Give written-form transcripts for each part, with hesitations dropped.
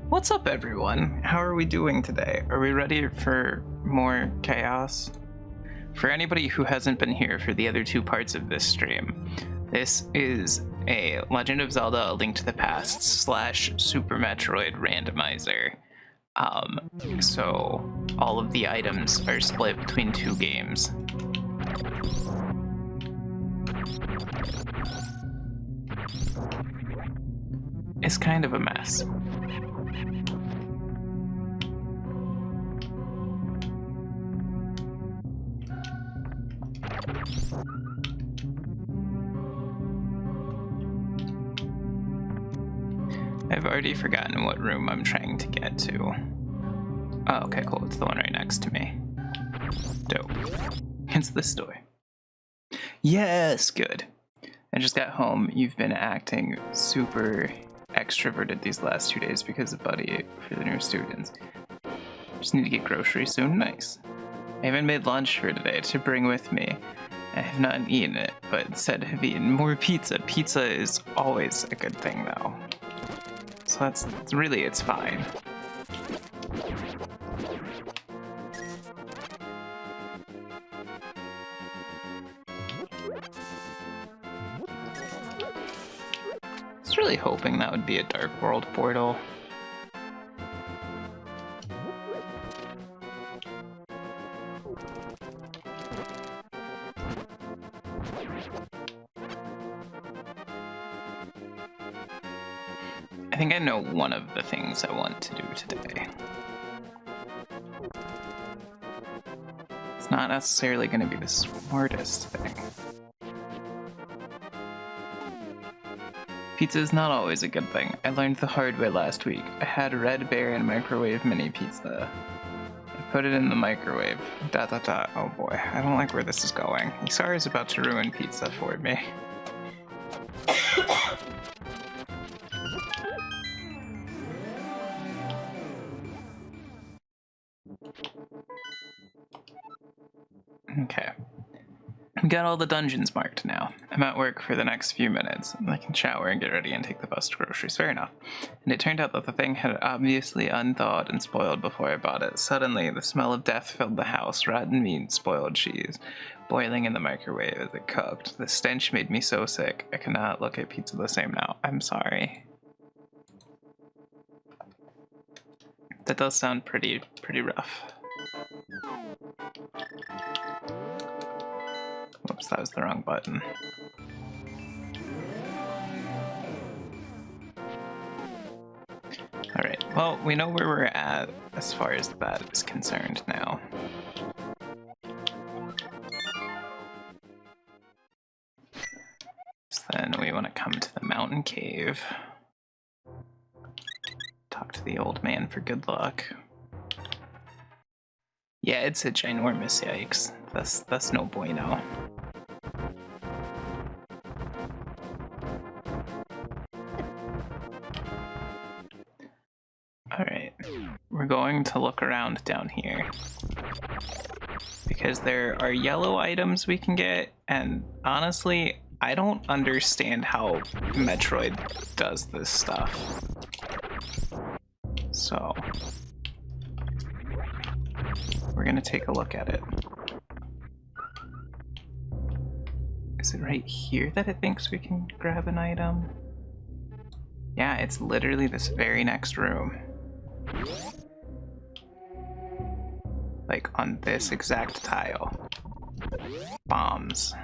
What's up, everyone? How are we doing today? Are we ready for more chaos? For anybody who hasn't been here for the other two parts of this stream, this is a Legend of Zelda: A Link to the Past / Super Metroid randomizer. So all of the items are split between two games. It's kind of a mess. I've already forgotten what room I'm trying to get to. Oh, okay, cool. It's the one right next to me. Dope. It's this door. Yes, good. I just got home. You've been acting super extroverted these last 2 days because of Buddy for the new students. Just need to get groceries soon. Nice. I haven't made lunch for today to bring with me. I have not eaten it, but instead have eaten more pizza. Pizza is always a good thing, though. So it's fine. I was really hoping that would be a Dark World portal. I think I know one of the things I want to do today. It's not necessarily going to be the smartest thing. Pizza is not always a good thing. I learned the hard way last week. I had Red Bear and microwave mini pizza. I put it in the microwave. ... Oh boy, I don't like where this is going. Isara is about to ruin pizza for me. Okay. We got all the dungeons marked now. I'm at work for the next few minutes. I can shower and get ready and take the bus to groceries. Fair enough. And it turned out that the thing had obviously unthawed and spoiled before I bought it. Suddenly, the smell of death filled the house. Rotten meat, spoiled cheese, boiling in the microwave as it cooked. The stench made me so sick. I cannot look at pizza the same now. I'm sorry. That does sound pretty rough. Whoops, that was the wrong button. Alright, well, we know where we're at as far as that is concerned now. So then we want to come to the mountain cave. Talk to the old man for good luck. Yeah, it's a ginormous yikes. That's no bueno. Alright, we're going to look around down here. Because there are yellow items we can get, and honestly, I don't understand how Metroid does this stuff. So, we're gonna take a look at it. Is it right here that it thinks we can grab an item? Yeah, it's literally this very next room. Like on this exact tile. Bombs.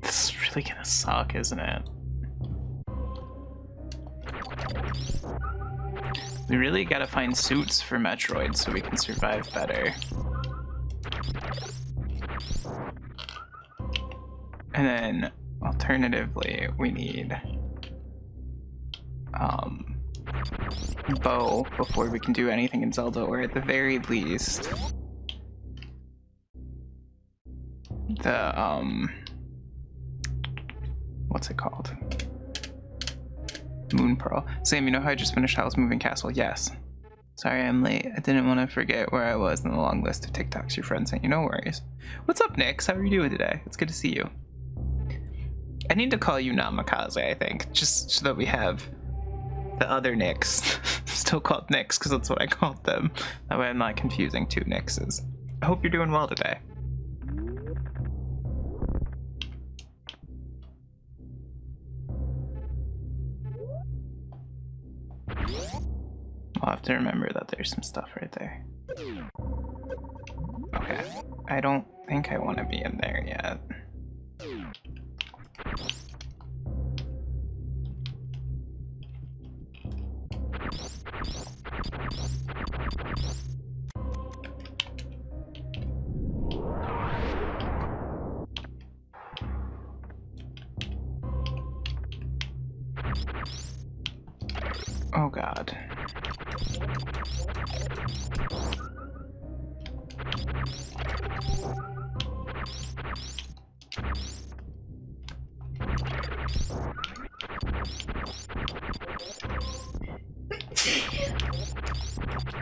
This is really gonna suck, isn't it? We really gotta find suits for Metroid so we can survive better. And then, alternatively, we need bow before we can do anything in Zelda, or at the very least, the, what's it called? Moon Pearl. Sam, you know how I just finished Howl's Moving Castle? Yes. Sorry I'm late. I didn't want to forget where I was in the long list of TikToks your friend sent you. No worries. What's up, Nix? How are you doing today? It's good to see you. I need to call you Namikaze, I think, just so that we have The other Nicks. Still called Nicks because that's what I called them. That way I'm not confusing two Nickses. I hope you're doing well today. I'll have to remember that there's some stuff right there. Okay. I don't think I want to be in there yet. Oh God.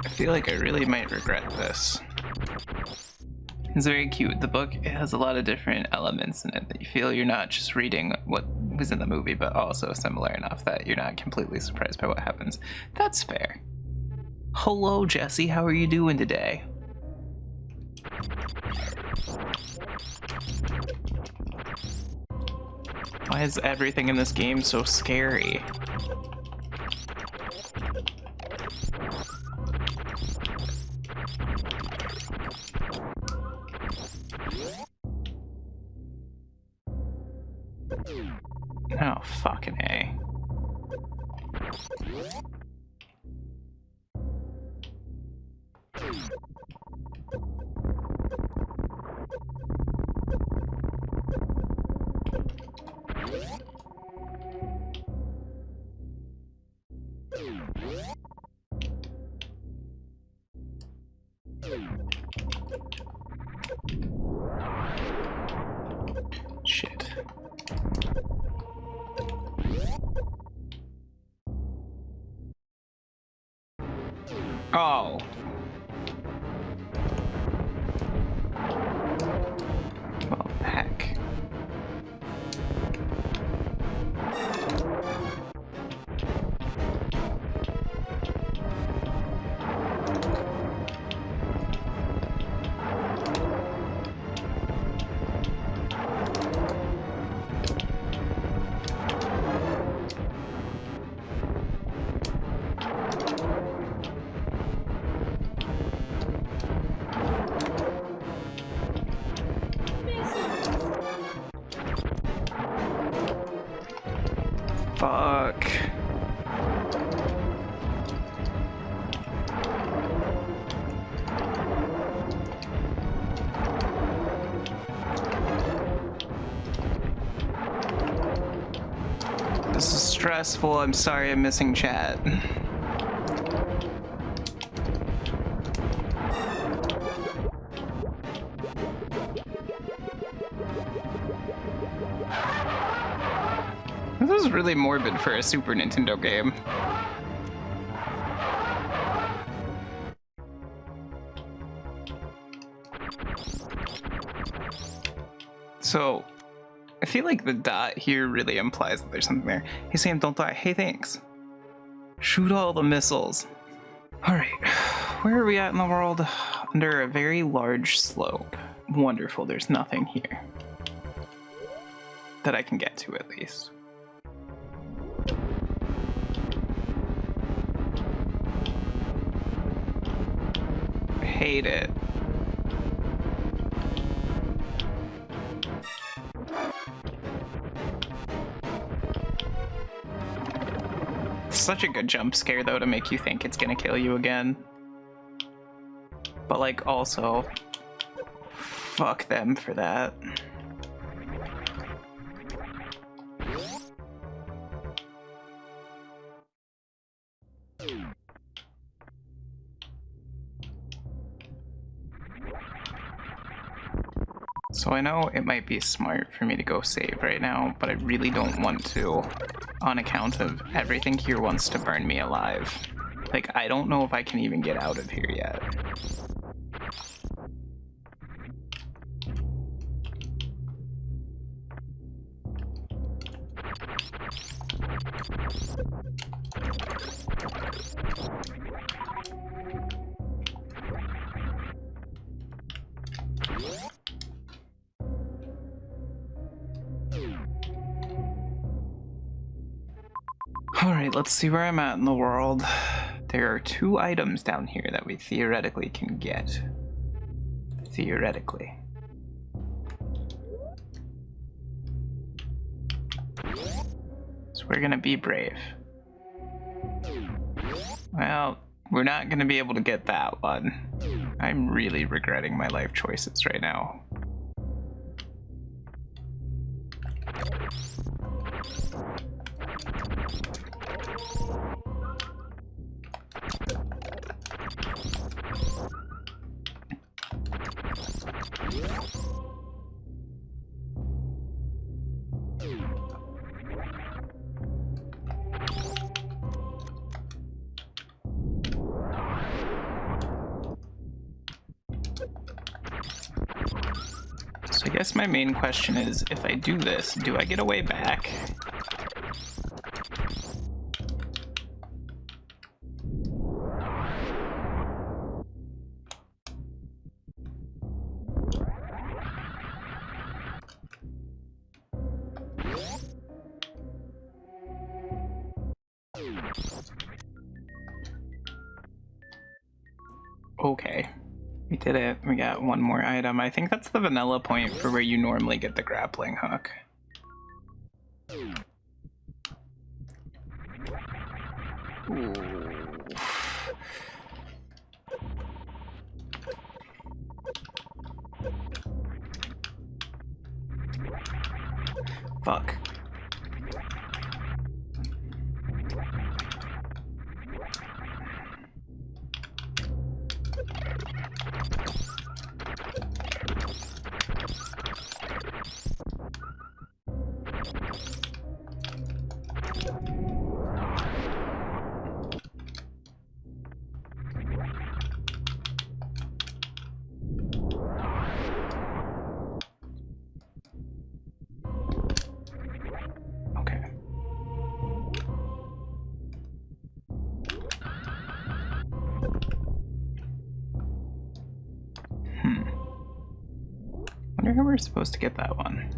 I feel like I really might regret this. It's very cute. The book, it has a lot of different elements in it that you feel you're not just reading what was in the movie, but also similar enough that you're not completely surprised by what happens. That's fair. Hello, Jesse. How are you doing today? Why is everything in this game so scary? Oh, fucking A. Shit. Oh. Well, heck. Fuck. This is stressful. I'm sorry I'm missing chat. This is really morbid for a Super Nintendo game. So, I feel like the dot here really implies that there's something there. Hey Sam, don't die. Hey, thanks. Shoot all the missiles. Alright, where are we at in the world? Under a very large slope. Wonderful, there's nothing here. That I can get to at least. Hate it. Such a good jump scare though to make you think it's gonna kill you again. But like also, fuck them for that. So I know it might be smart for me to go save right now, but I really don't want to, on account of everything here wants to burn me alive. Like, I don't know if I can even get out of here yet. Alright, let's see where I'm at in the world. There are 2 items down here that we theoretically can get. Theoretically. So we're gonna be brave. Well, we're not gonna be able to get that one. I'm really regretting my life choices right now. So I guess my main question is, if I do this, do I get a way back? Okay. We did it. We got one more item. I think that's the vanilla point for where you normally get the grappling hook. Ooh. Fuck. Wonder how we're supposed to get that one.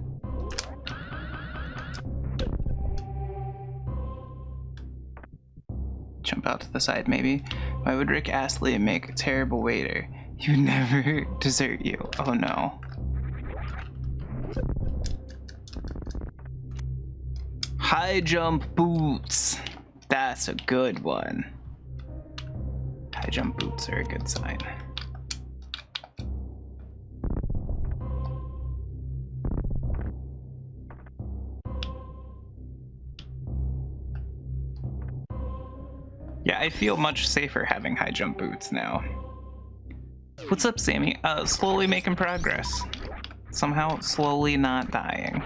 Jump out to the side, maybe. Why would Rick Astley make a terrible waiter? He would never desert you. Oh no. High jump boots. That's a good one. High jump boots are a good sign. Yeah, I feel much safer having high jump boots now. What's up, Sammy? Slowly making progress. Somehow slowly not dying.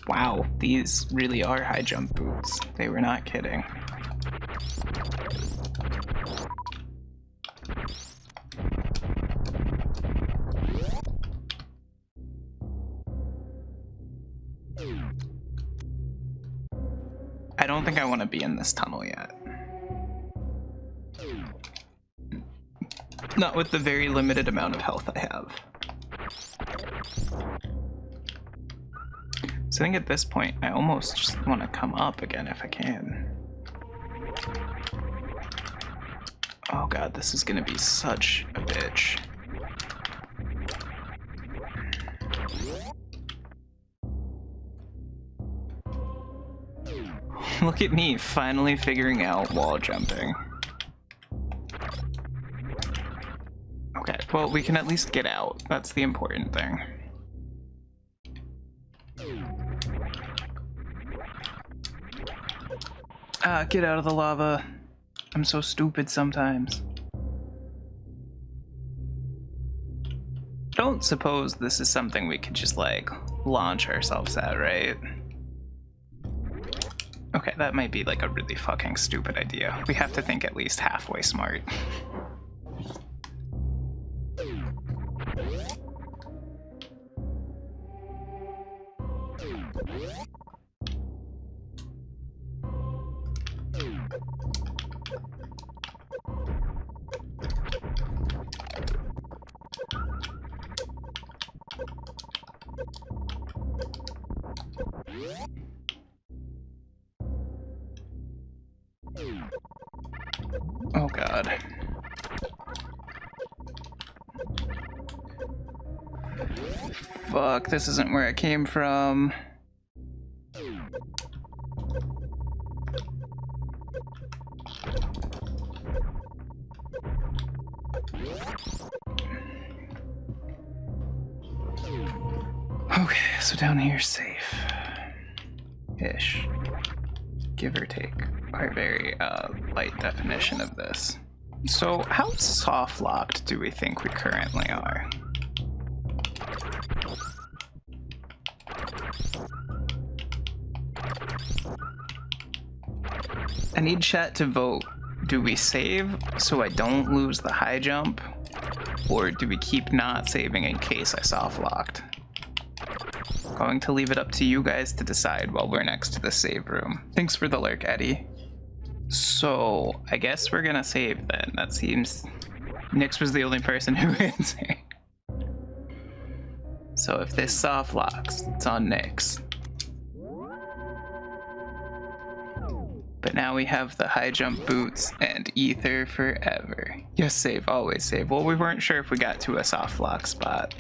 Wow, these really are high jump boots. They were not kidding. I don't think I want to be in this tunnel yet. Not with the very limited amount of health I have. So I think at this point, I almost just want to come up again if I can. Oh god, this is gonna be such a bitch. Look at me, finally figuring out wall jumping. Okay, well, we can at least get out. That's the important thing. Ah, get out of the lava. I'm so stupid sometimes. Don't suppose this is something we could just, like, launch ourselves at, right? Okay, that might be like a really fucking stupid idea. We have to think at least halfway smart. Oh god. Fuck, this isn't where I came from. Okay, so down here safe. Ish. Give or take. Our very light definition of this. So how soft locked do we think we currently are? I need chat to vote. Do we save so I don't lose the high jump? Or do we keep not saving in case I soft locked? Going to leave it up to you guys to decide while we're next to the save room. Thanks for the lurk, Eddie. So I guess we're gonna save then. That seems... Nyx was the only person who answered. So if this soft locks, it's on Nyx. But now we have the high jump boots and ether forever. Yes, save, always save. Well, we weren't sure if we got to a soft lock spot.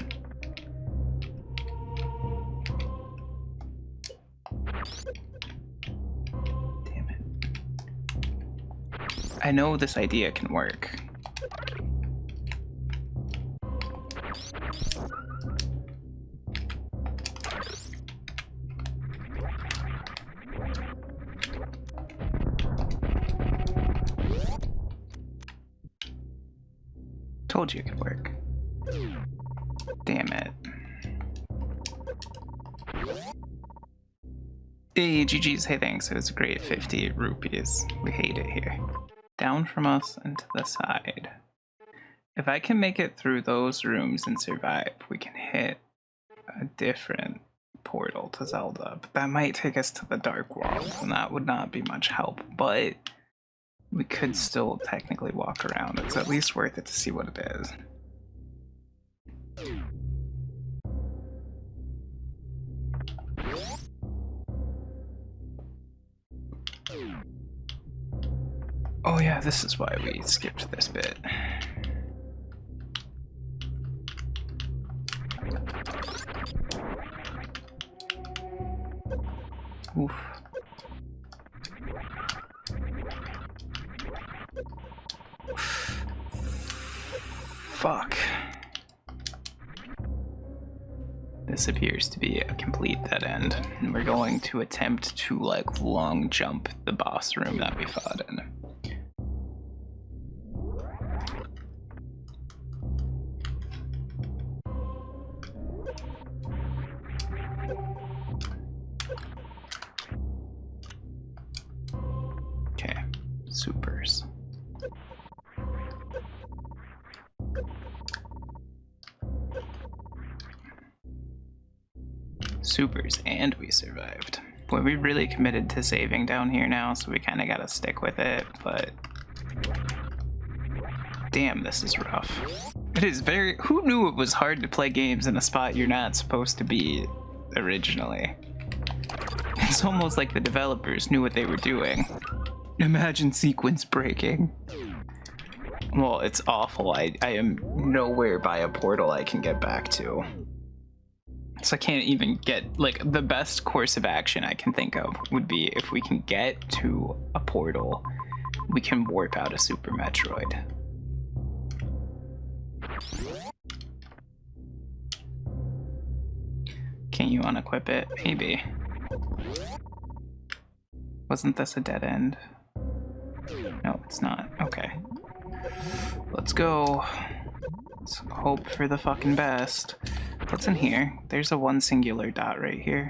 Damn it. I know this idea can work. Told you it could work. Damn it. Hey, GG's, hey thanks, it was a great 50 rupees. We hate it here. Down from us and to the side. If I can make it through those rooms and survive, we can hit a different portal to Zelda. But that might take us to the Dark World, and that would not be much help, but we could still technically walk around. It's at least worth it to see what it is. Oh yeah, this is why we skipped this bit. Oof. Fuck. This appears to be a complete dead end, and we're going to attempt to like long jump the boss room that we fought in. Okay, supers. Supers, and we survived. Boy, we really committed to saving down here now, so we kind of gotta stick with it, but damn, this is rough. It is very... Who knew it was hard to play games in a spot you're not supposed to be originally? It's almost like the developers knew what they were doing. Imagine sequence breaking. Well, it's awful. I am nowhere by a portal I can get back to. So I can't even get, like, the best course of action I can think of would be if we can get to a portal, we can warp out a Super Metroid. Can you unequip it? Maybe. Wasn't this a dead end? No, it's not. Okay. Let's go. Let's hope for the fucking best. What's in here? There's a one singular dot right here.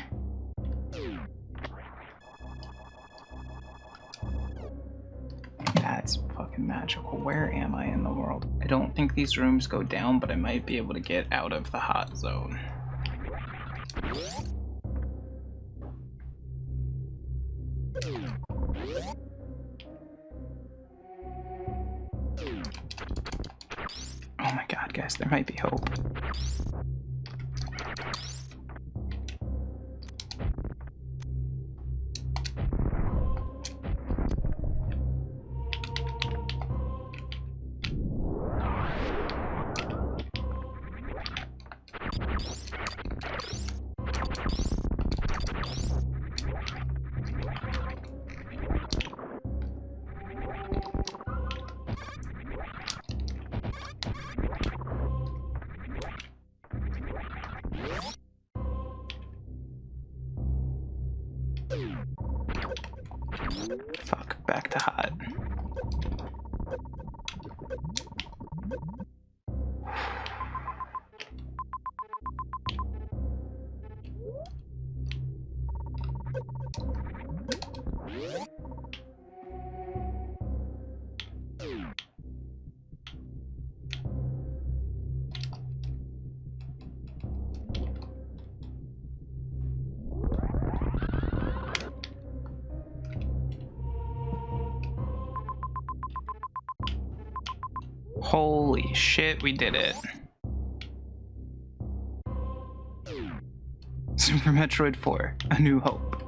That's fucking magical. Where am I in the world? I don't think these rooms go down, but I might be able to get out of the hot zone. Oh my god, guys, there might be hope. Fuck, back to hot. Holy shit, we did it. Super Metroid 4, A New Hope.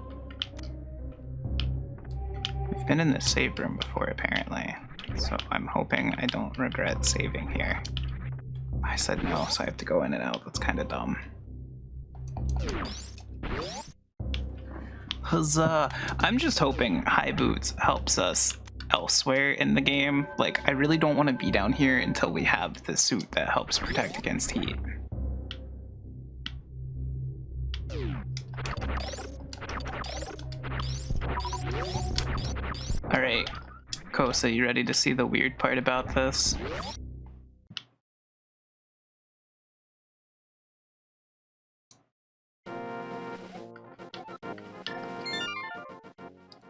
We've been in this save room before, apparently, so I'm hoping I don't regret saving here. I said no, so I have to go in and out. That's kind of dumb. Huzzah! I'm just hoping High Boots helps us elsewhere in the game. Like, I really don't want to be down here until we have the suit that helps protect against heat. Alright, Kosa, you ready to see the weird part about this?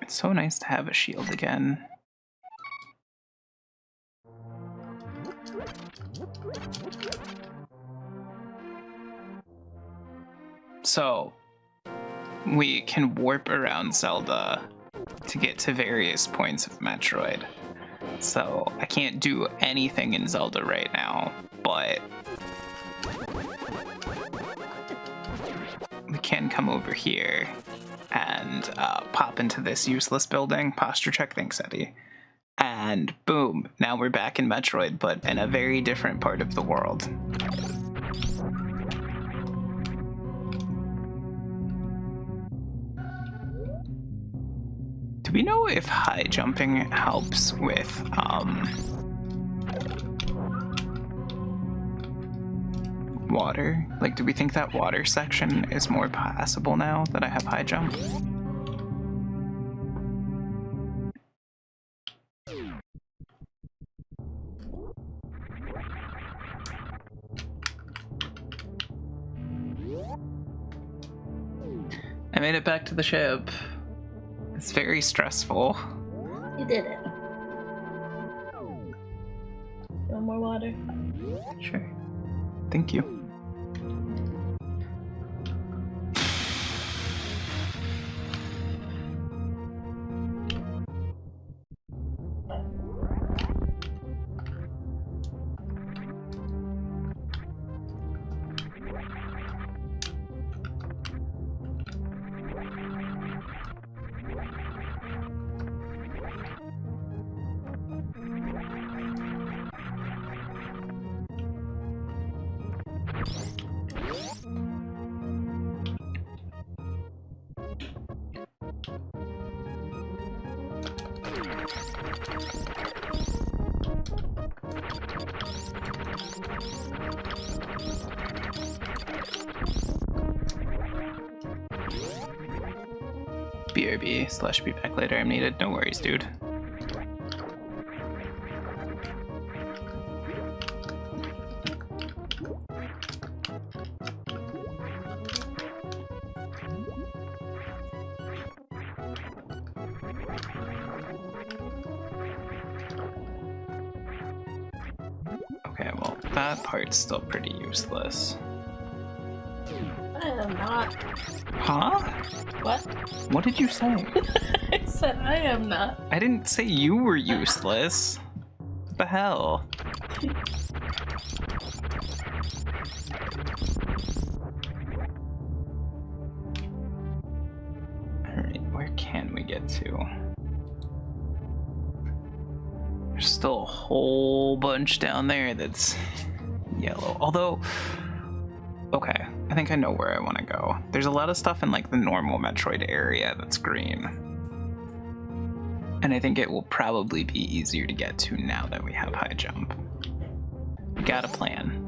It's so nice to have a shield again. So, we can warp around Zelda to get to various points of Metroid. So, I can't do anything in Zelda right now, but we can come over here and pop into this useless building. Posture check, thanks, Eddie. And boom, now we're back in Metroid, but in a very different part of the world. Do we know if high jumping helps with water? Like, do we think that water section is more passable now that I have high jump? I made it back to the ship. It's very stressful. You did it. Want more water? Sure. Thank you. BRB / be back later. I'm needed. No worries, dude. Okay, well, that part's still pretty useless. I am not. Huh? What? What did you say? I said I am not. I didn't say you were useless. What the hell? Alright, where can we get to? There's still a whole bunch down there that's yellow. Although, okay, I think I know where I want to go. There's a lot of stuff in like the normal Metroid area that's green. And I think it will probably be easier to get to now that we have high jump. We got a plan.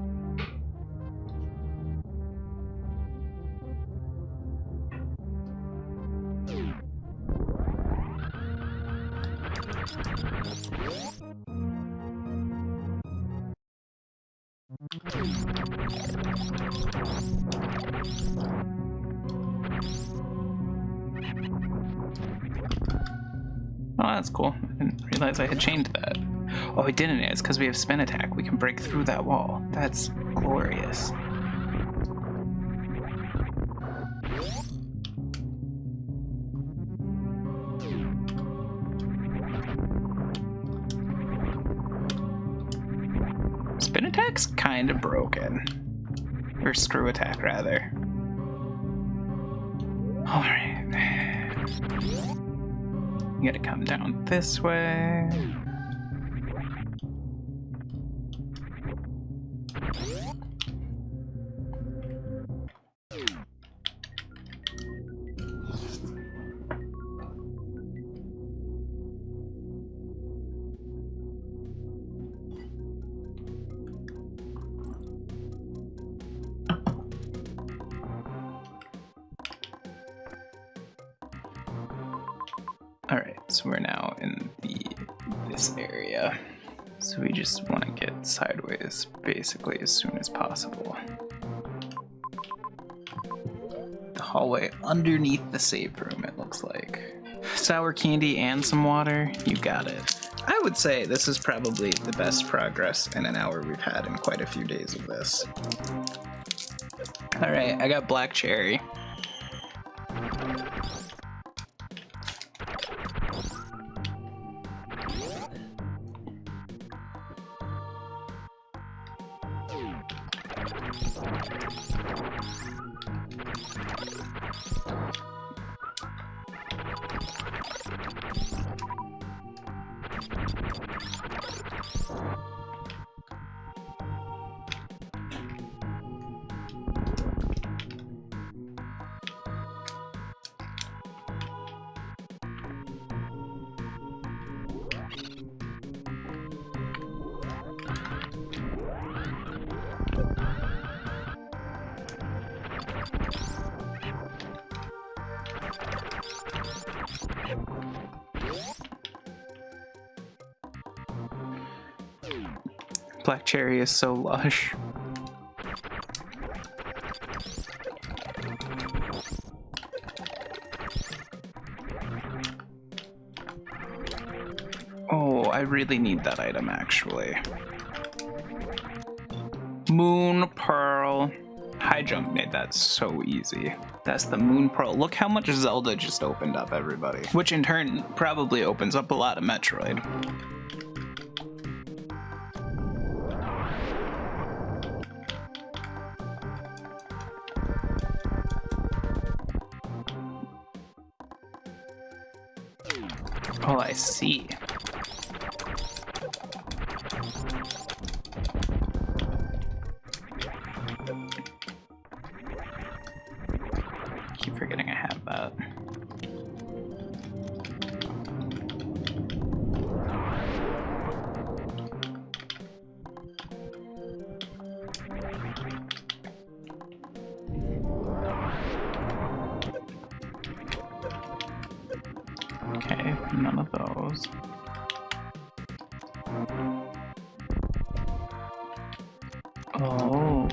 Oh, that's cool. I didn't realize I had chained that. Oh, I didn't. It's because we have spin attack. We can break through that wall. That's glorious. Spin attack's kind of broken. Or screw attack, rather. Alright. You gotta come down this way. Alright, so we're now in this area. So we just want to get sideways basically as soon as possible. The hallway underneath the save room, it looks like. Sour candy and some water, you got it. I would say this is probably the best progress in an hour we've had in quite a few days of this. Alright, I got black cherry. Black cherry is so lush. Oh, I really need that item actually. Moon Pearl. High jump made that so easy. That's the Moon Pearl. Look how much Zelda just opened up, everybody. Which in turn probably opens up a lot of Metroid. Oh, I see. Keep forgetting I have that. Okay, none of those. Oh.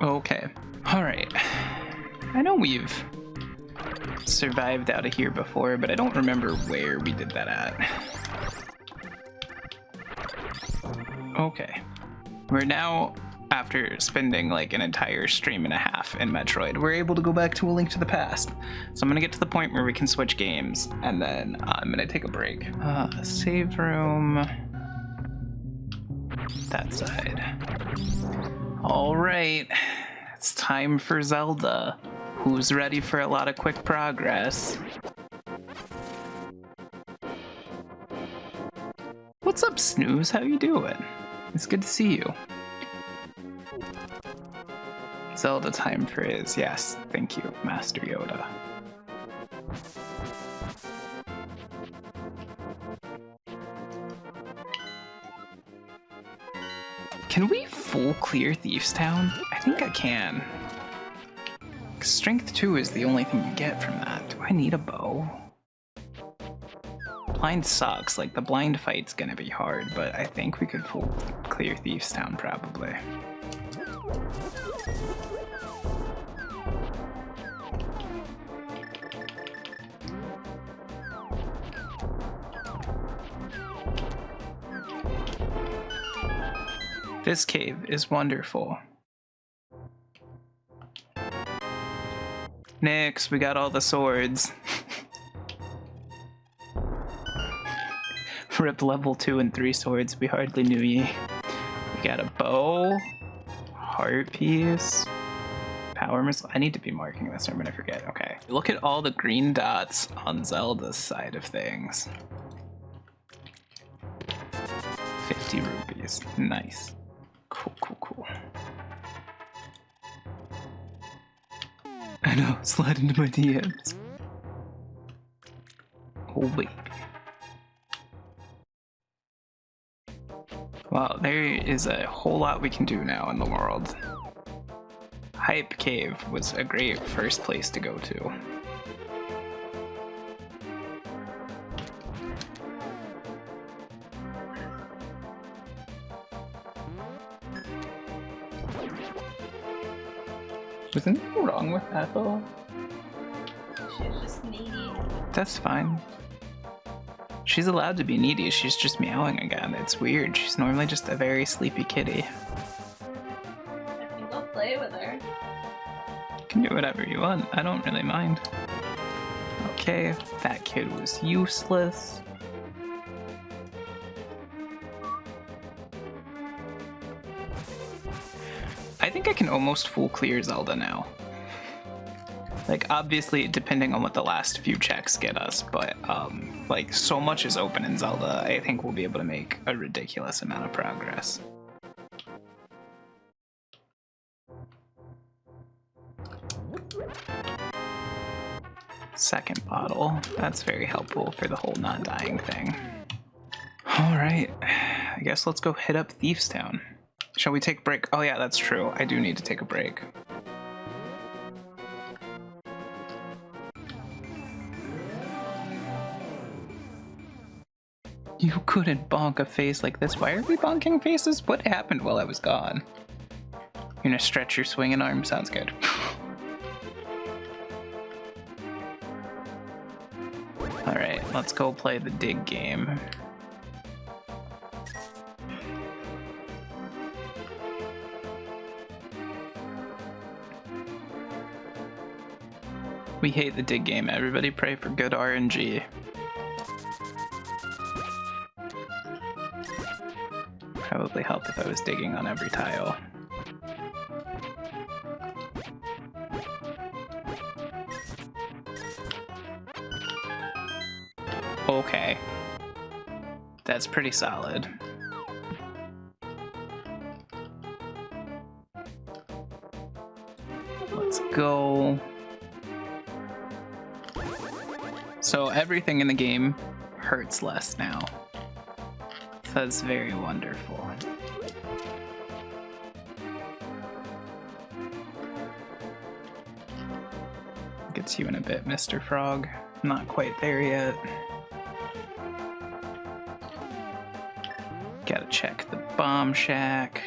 Okay. Alright. I know we've survived out of here before, but I don't remember where we did that at. Okay. We're now, after spending like an entire stream and a half in Metroid, we're able to go back to A Link to the Past. So I'm gonna get to the point where we can switch games, and then I'm gonna take a break. Save room. That side. Alright. It's time for Zelda. Who's ready for a lot of quick progress? What's up, Snooze? How you doing? It's good to see you. Zelda time for is. Yes, thank you, Master Yoda. Can we full clear Thief's Town? I think I can. Strength 2 is the only thing you get from that. Do I need a bow? Blind sucks. Like, the blind fight's gonna be hard, but I think we could full clear Thief's Town probably. This cave is wonderful. Nix, we got all the swords. Rip level 2 and 3 swords, we hardly knew ye. We got a bow, heart piece, power missile. I need to be marking this or I'm gonna forget. Okay. Look at all the green dots on Zelda's side of things. 50 rupees. Nice. Cool, cool, cool. I know, slide into my DMs. Oh, baby. Wow, there is a whole lot we can do now in the world. Hype Cave was a great first place to go to. Was anything wrong with Ethel? She's just needy. That's fine. She's allowed to be needy, she's just meowing again. It's weird, she's normally just a very sleepy kitty. I can go play with her. You can do whatever you want, I don't really mind. Okay, that kid was useless. I think I can almost full clear Zelda now. Like, obviously, depending on what the last few checks get us, but, like, so much is open in Zelda, I think we'll be able to make a ridiculous amount of progress. Second bottle. That's very helpful for the whole not dying thing. Alright, I guess let's go hit up Thief's Town. Shall we take a break? Oh yeah, that's true. I do need to take a break. You couldn't bonk a face like this. Why are we bonking faces? What happened while I was gone? You're gonna stretch your swinging arm? Sounds good. Alright, let's go play the dig game. We hate the dig game. Everybody pray for good RNG. Probably help if I was digging on every tile. Okay. That's pretty solid. Let's go. So everything in the game hurts less now. That's very wonderful. Gets you in a bit, Mr. Frog. Not quite there yet. Gotta check the bomb shack.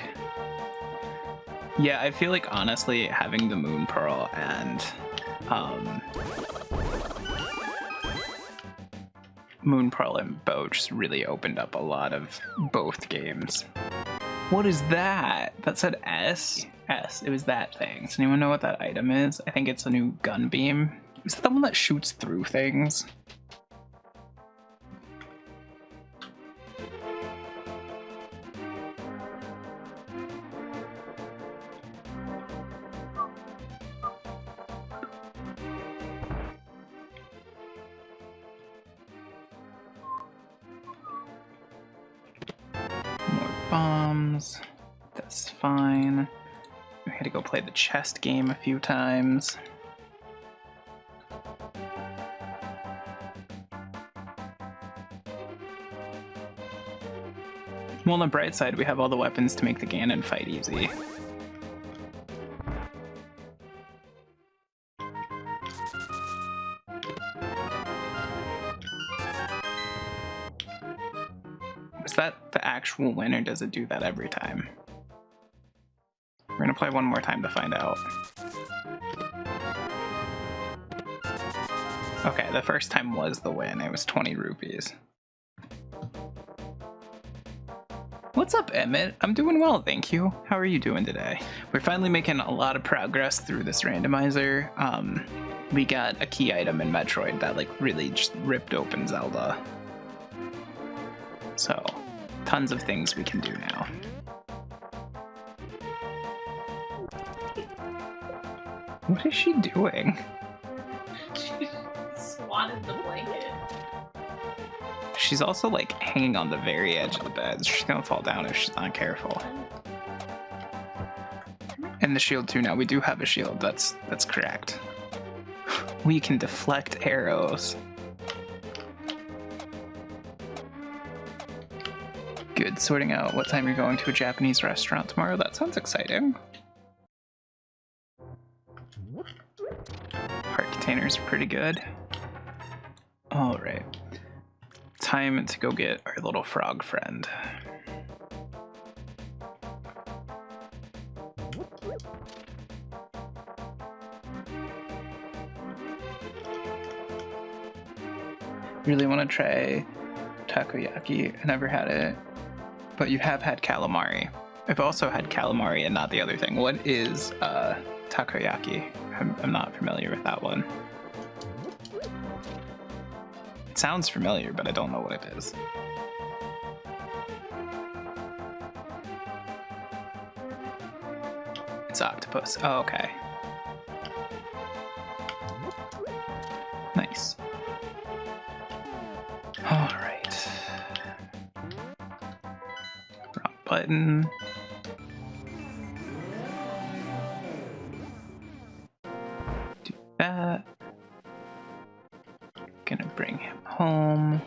Yeah, I feel like honestly having the Moon Pearl and Bow just really opened up a lot of both games. What is that? That said S? S. It was that thing. Does anyone know what that item is? I think it's a new gun beam. Is that the one that shoots through things? Bombs. That's fine. We had to go play the chest game a few times. Well, on the bright side, we have all the weapons to make the Ganon fight easy. Is that the actual win, or does it do that every time? We're gonna play one more time to find out. Okay, the first time was the win. It was 20 rupees. What's up, Emmett? I'm doing well, thank you. How are you doing today? We're finally making a lot of progress through this randomizer. We got a key item in Metroid that like really just ripped open Zelda. So, tons of things we can do now. What is she doing? She swatted the blanket. She's also like hanging on the very edge of the bed. She's gonna fall down if she's not careful. And the shield too now. We do have a shield, that's correct. We can deflect arrows. Good, sorting out what time you're going to a Japanese restaurant tomorrow. That sounds exciting. Heart containers are pretty good. All right. Time to go get our little frog friend. Really want to try takoyaki. I never had it, but you have had calamari. I've also had calamari and not the other thing. What is takoyaki? I'm not familiar with that one. It sounds familiar, but I don't know what it is. It's octopus. Oh, okay. Nice. All right. Wrong button. Do that. Gonna bring him home.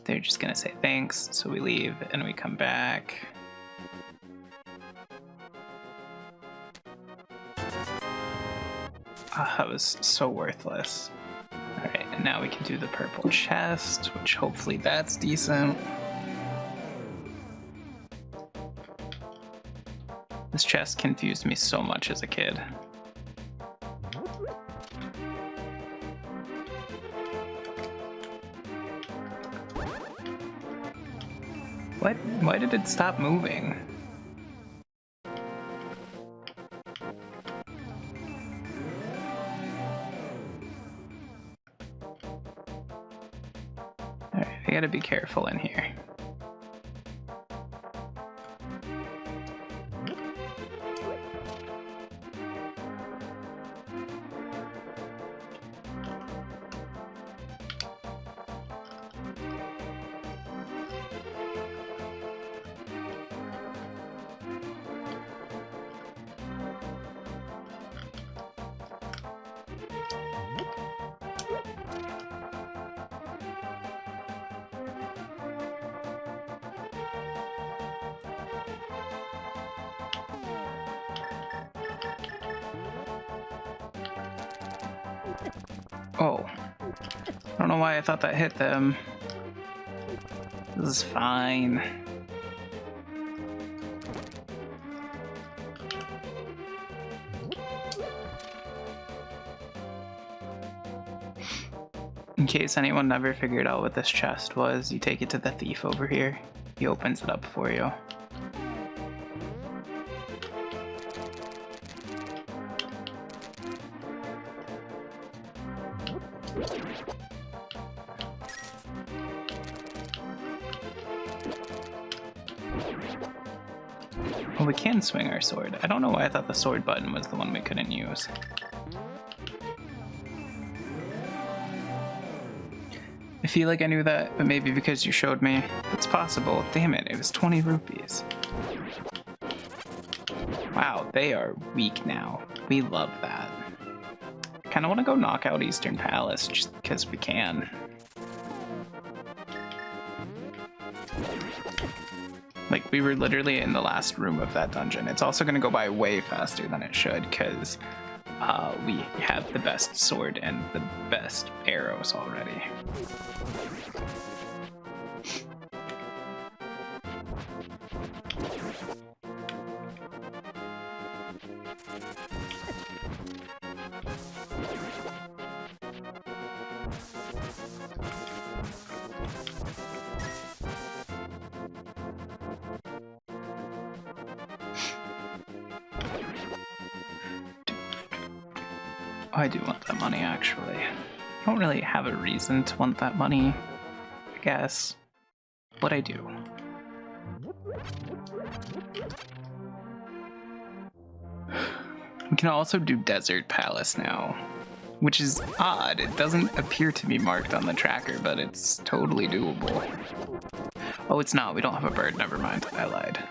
They're just gonna say thanks, so we leave and we come back. Ah, that was so worthless. Alright, and now we can do the purple chest, which hopefully that's decent. This chest confused me so much as a kid. What? Why did it stop moving? Alright, I gotta be careful in here. Oh, I don't know why I thought that hit them. This is fine. In case anyone never figured out what this chest was, you take it to the thief over here. He opens it up for you. Well, we can swing our sword. I don't know why I thought the sword button was the one we couldn't use. I feel like I knew that, but maybe because you showed me. That's possible. Damn it, it was 20 rupees. Wow, they are weak now. We love that. I kind of want to go knock out Eastern Palace just because we can. Like, we were literally in the last room of that dungeon. It's also going to go by way faster than it should because we have the best sword and the best arrows already. I do want that money, actually. I don't really have a reason to want that money, I guess. But I do. We can also do Desert Palace now, which is odd. It doesn't appear to be marked on the tracker, but it's totally doable. Oh, it's not. We don't have a bird. Never mind. I lied.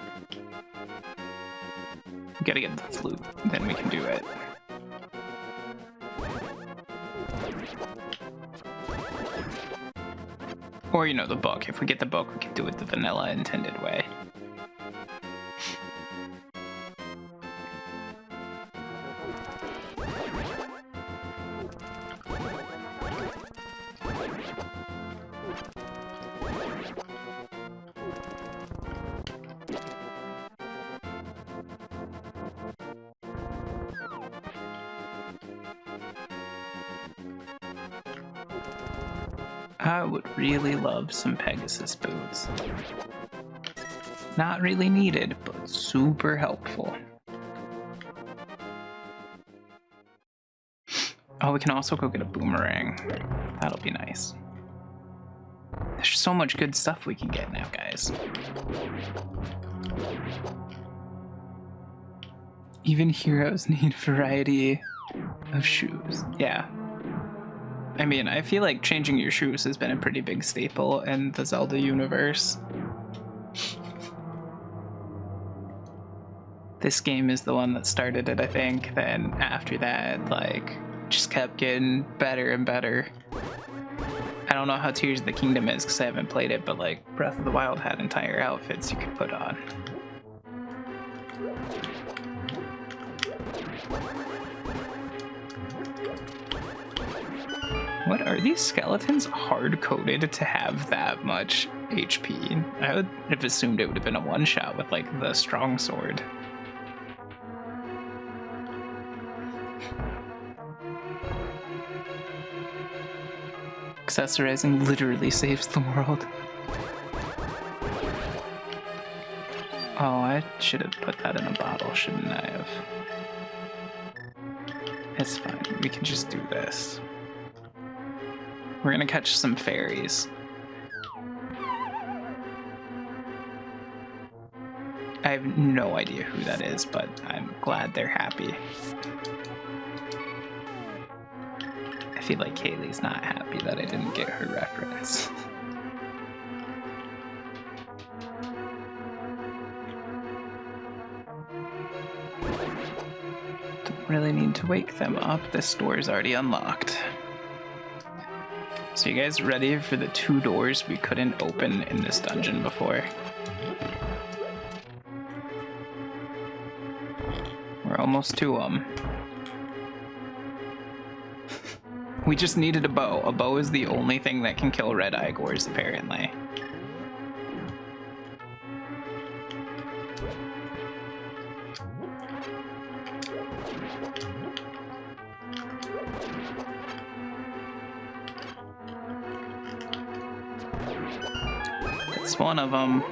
We gotta get the flute, then we can do it. Or, you know, the book. If we get the book, we can do it the vanilla intended way. I would really love some Pegasus boots. Not really needed, but super helpful. Oh, we can also go get a boomerang. That'll be nice. There's so much good stuff we can get now, guys. Even heroes need variety of shoes. Yeah. I mean, I feel like changing your shoes has been a pretty big staple in the Zelda universe. This game is the one that started it, I think. Then after that, like, just kept getting better and better. I don't know how Tears of the Kingdom is because I haven't played it, but like Breath of the Wild had entire outfits you could put on. What are these skeletons hard-coded to have that much HP? I would have assumed it would have been a one-shot with, like, the strong sword. Accessorizing literally saves the world. Oh, I should have put that in a bottle, shouldn't I have? It's fine, we can just do this. We're gonna catch some fairies. I have no idea who that is, but I'm glad they're happy. I feel like Kaylee's not happy that I didn't get her reference. Don't really need to wake them up. This door is already unlocked. So you guys ready for the 2 doors we couldn't open in this dungeon before? We're almost to them. We just needed a bow. A bow is the only thing that can kill red Igors, apparently. It's one of them.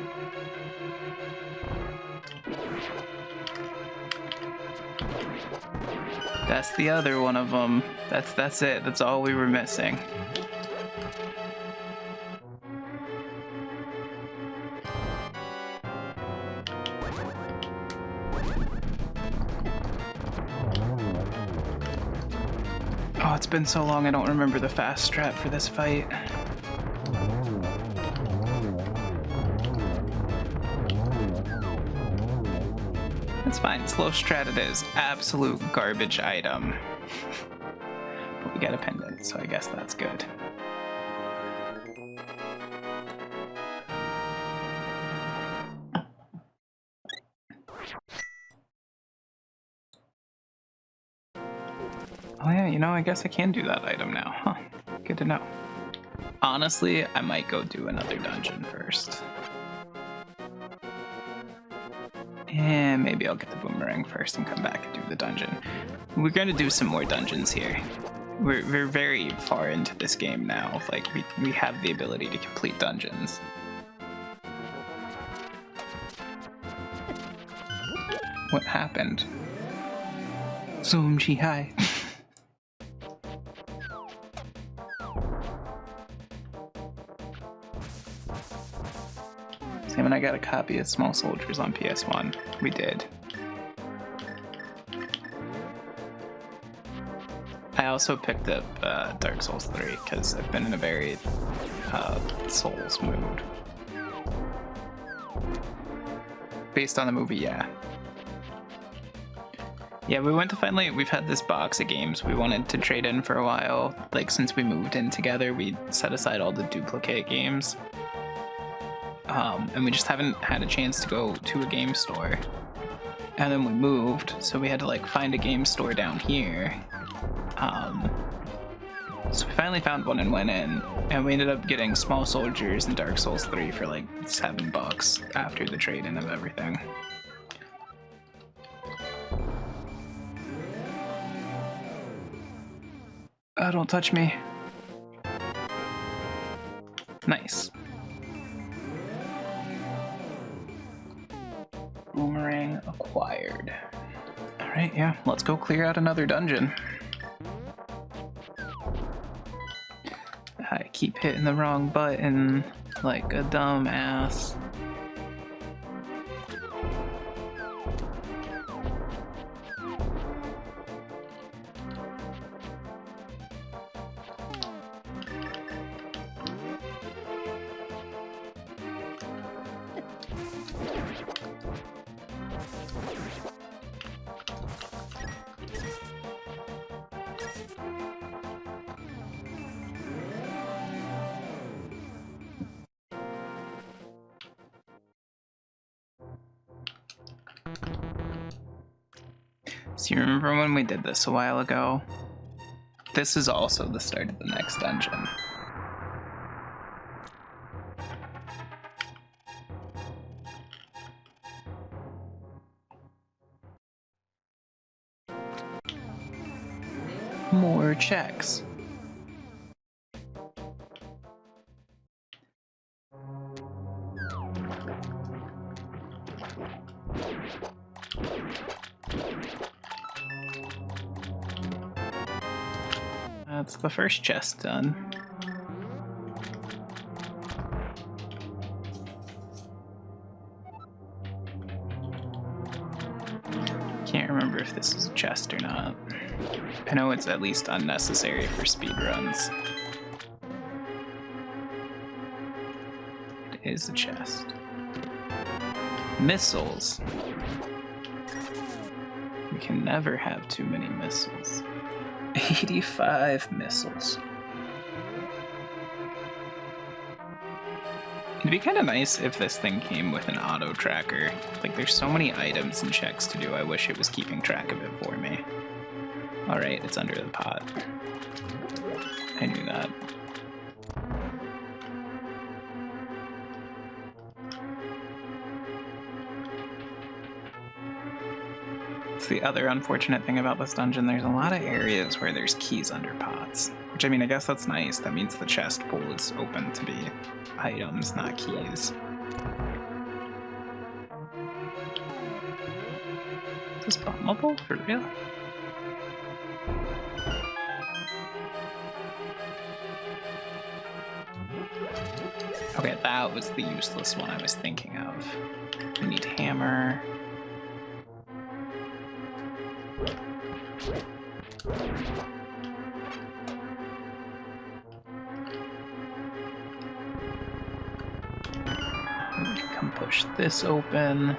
That's the other one of them. That's it. That's all we were missing. Oh, it's been so long I don't remember the fast strat for this fight. It's fine. Slow strat it is. Absolute garbage item. But we got a pendant, so I guess that's good. Oh yeah, you know, I guess I can do that item now. Huh. Good to know. Honestly, I might go do another dungeon first. And maybe I'll get the boomerang first and come back and do the dungeon. We're gonna do some more dungeons here. We're very far into this game now. Like, we have the ability to complete dungeons. What happened? Zoom chi hi. Sam and I got a copy of Small Soldiers on PS1. We did. I also picked up Dark Souls 3 because I've been in a very Souls mood. Based on the movie, yeah. Yeah, we went to finally, we've had this box of games we wanted to trade in for a while. Like, since we moved in together, we set aside all the duplicate games. And we just haven't had a chance to go to a game store. And then we moved, so we had to like find a game store down here. So we finally found one and went in, and we ended up getting Small Soldiers and Dark Souls 3 for like $7 after the trade-in of everything. Oh, don't touch me. Nice. Boomerang acquired. Alright, yeah, let's go clear out another dungeon. I keep hitting the wrong button like a dumb ass. So you remember when we did this a while ago? This is also the start of the next dungeon. More checks. That's the first chest done. Can't remember if this is a chest or not. I know it's at least unnecessary for speedruns. It is a chest. Missiles. We can never have too many missiles. 85 missiles. It'd be kind of nice if this thing came with an auto tracker. Like, there's so many items and checks to do, I wish it was keeping track of it for me. Alright, it's under the pot. I knew that. It's the other unfortunate thing about this dungeon. There's a lot of areas where there's keys under pots, which Which, I mean, I guess that's nice. That means the chest pool is open to be items, not keys. Is this bombable? For real? Okay, that was the useless one I was thinking of. We need hammer. Come push this open.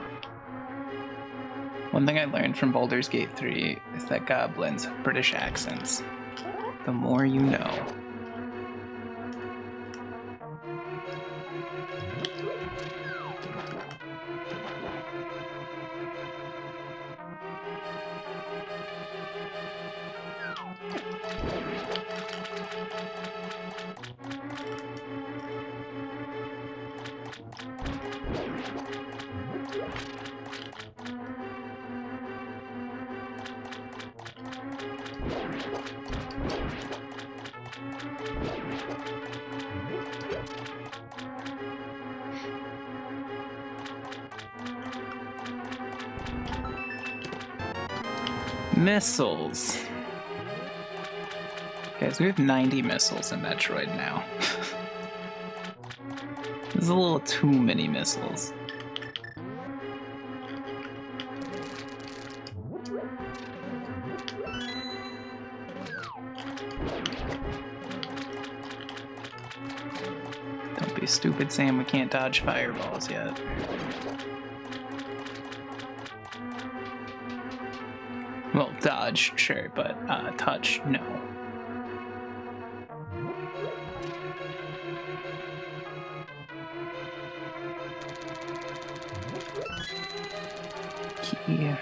One thing I learned from Baldur's Gate 3 is that goblins have British accents. The more you know. Missiles. Guys, we have 90 missiles in Metroid now. There's a little too many missiles. Don't be stupid, Sam. We can't dodge fireballs yet. Well, dodge, sure, but touch, no. Key.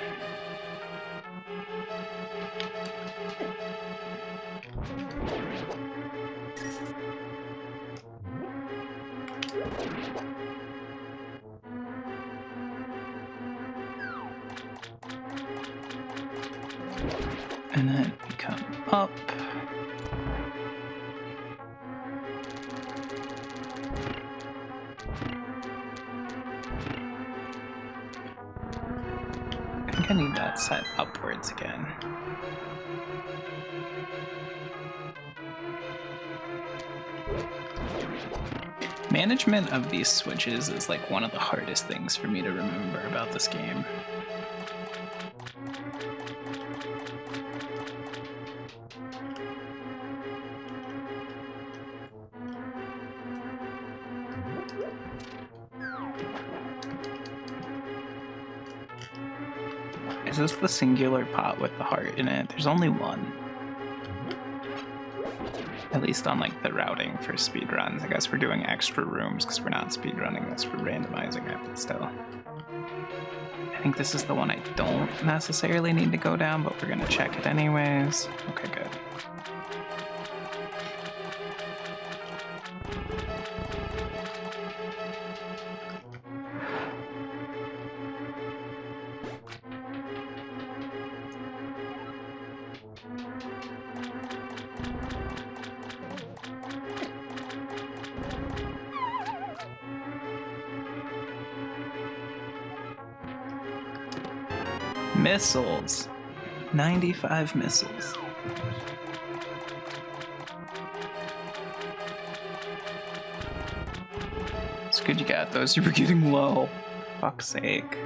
And then we come up. I think I need that set upwards again. Management of these switches is like one of the hardest things for me to remember about this game. Is this the singular pot with the heart in it? There's only one. At least on like the routing for speedruns. I guess we're doing extra rooms because we're not speedrunning this, we're randomizing it, but still. I think this is the one I don't necessarily need to go down, but we're gonna check it anyways. Okay, good. Missiles. 95 missiles. It's good you got those. You were getting low. Fuck's sake.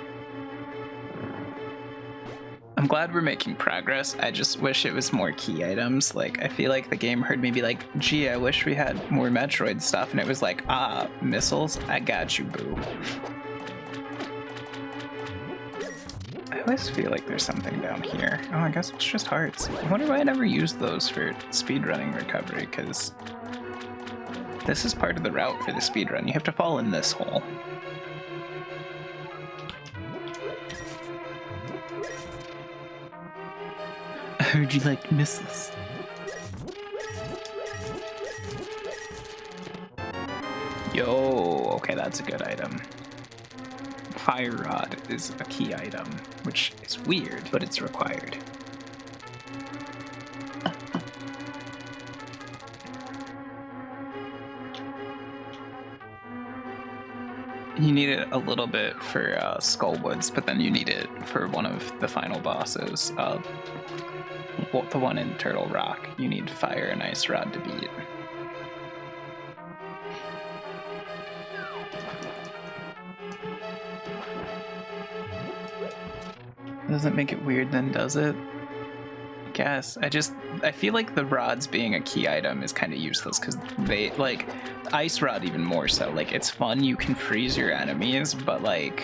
I'm glad we're making progress. I just wish it was more key items. Like, I feel like the game heard me be like, gee, I wish we had more Metroid stuff. And it was like, ah, missiles? I got you, boo. I always feel like there's something down here. Oh, I guess it's just hearts. I wonder why I never used those for speedrunning recovery, because this is part of the route for the speedrun. You have to fall in this hole. I heard you like missiles. Yo, okay, that's a good item. Fire rod is a key item, which is weird, but it's required. You need it a little bit for Skullwoods, but then you need it for one of the final bosses. The one in Turtle Rock. You need Fire and Ice Rod to beat. Doesn't make it weird then, does it? I guess. I feel like the rods being a key item is kind of useless because they, like, Ice Rod even more so. Like, it's fun, you can freeze your enemies, but, like,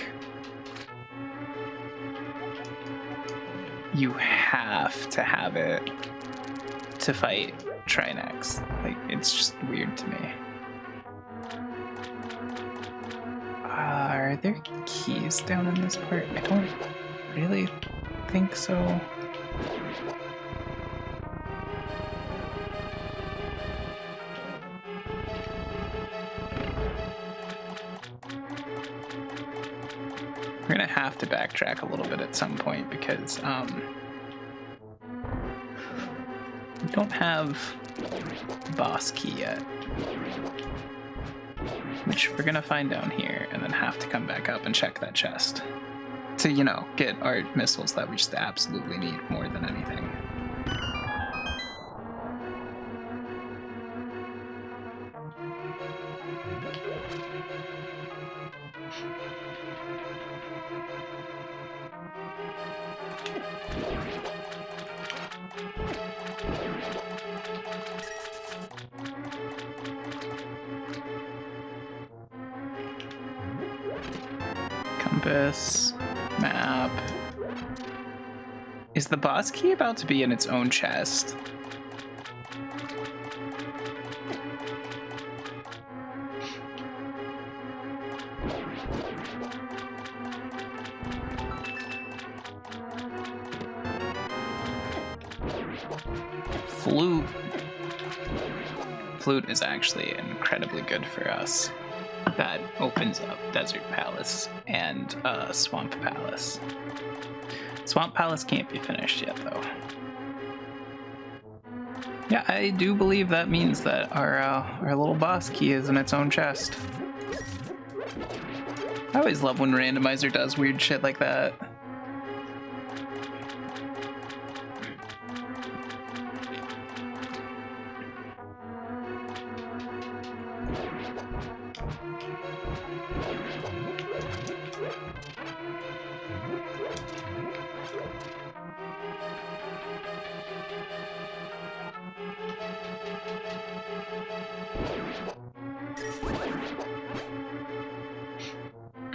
you have to have it to fight Trinex. Like, it's just weird to me. Are there keys down in this part? I don't really think so. We're gonna have to backtrack a little bit at some point because we don't have boss key yet, which we're gonna find down here and then have to come back up and check that chest to, you know, get our missiles that we just absolutely need more than anything. Compass, map. Is the boss key about to be in its own chest? Flute. Flute is actually incredibly good for us. That opens up Desert Palace and Swamp Palace. Swamp Palace can't be finished yet, though. Yeah, I do believe that means that our little boss key is in its own chest. I always love when Randomizer does weird shit like that.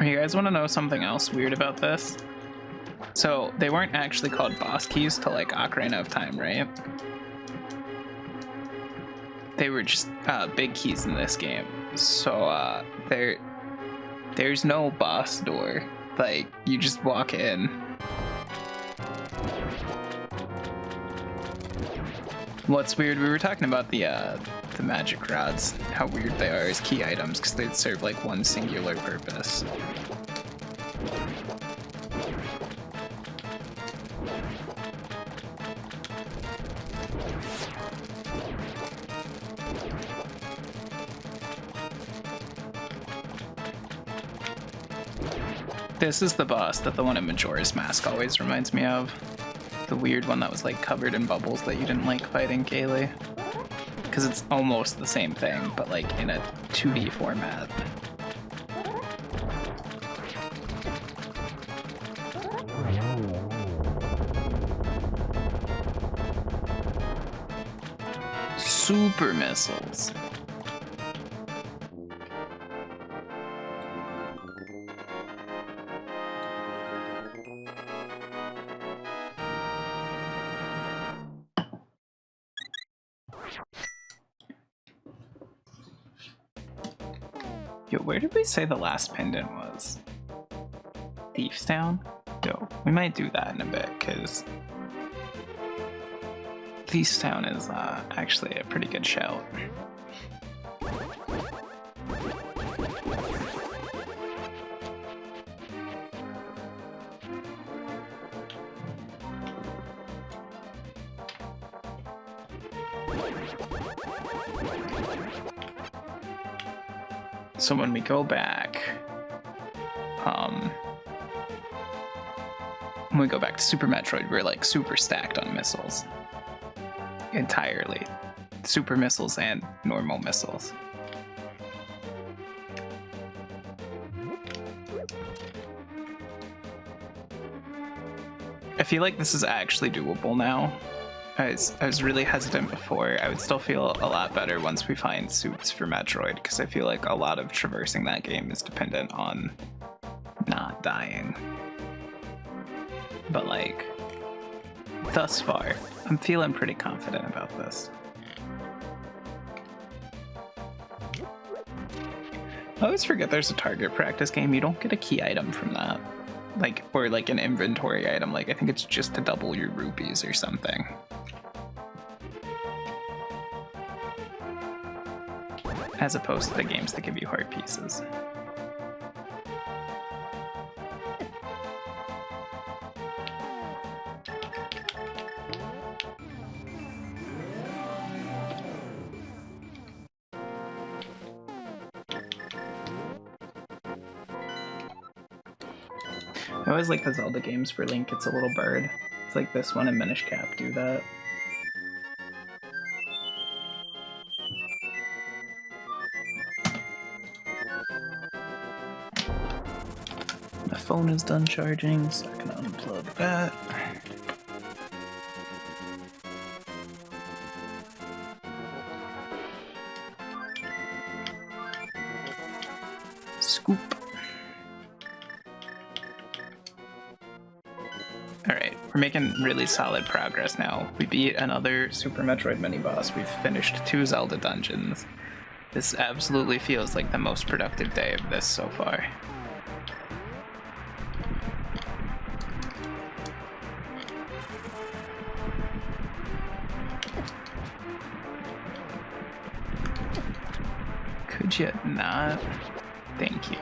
You guys want to know something else weird about this? So they weren't actually called boss keys till like Ocarina of Time, right? They were just big keys in this game. So there's no boss door. Like, you just walk in. What's weird? We were talking about the magic rods, how weird they are as key items because they serve like one singular purpose. This is the boss that the one in Majora's Mask always reminds me of. The weird one that was like covered in bubbles that you didn't like fighting, Kaylee. Because it's almost the same thing, but like in a 2D format. Super missiles. Yo, where did we say the last pendant was? Thief's Town? Dope. We might do that in a bit, because Thief's Town is actually a pretty good shout. So when we go back, when we go back to Super Metroid, we're like super stacked on missiles. Entirely. Super missiles and normal missiles. I feel like this is actually doable now. I was really hesitant before. I would still feel a lot better once we find suits for Metroid, because I feel like a lot of traversing that game is dependent on not dying. But like, thus far, I'm feeling pretty confident about this. I always forget there's a target practice game. You don't get a key item from that. Like, or like an inventory item. Like, I think it's just to double your rupees or something. As opposed to the games that give you heart pieces. I always like the Zelda games where Link gets a little bird. It's like this one and Minish Cap do that. My phone is done charging, so I can unplug that. Scoop. Alright, we're making really solid progress now. We beat another Super Metroid mini-boss. We've finished 2 Zelda dungeons. This absolutely feels like the most productive day of this so far. Could you not? Thank you.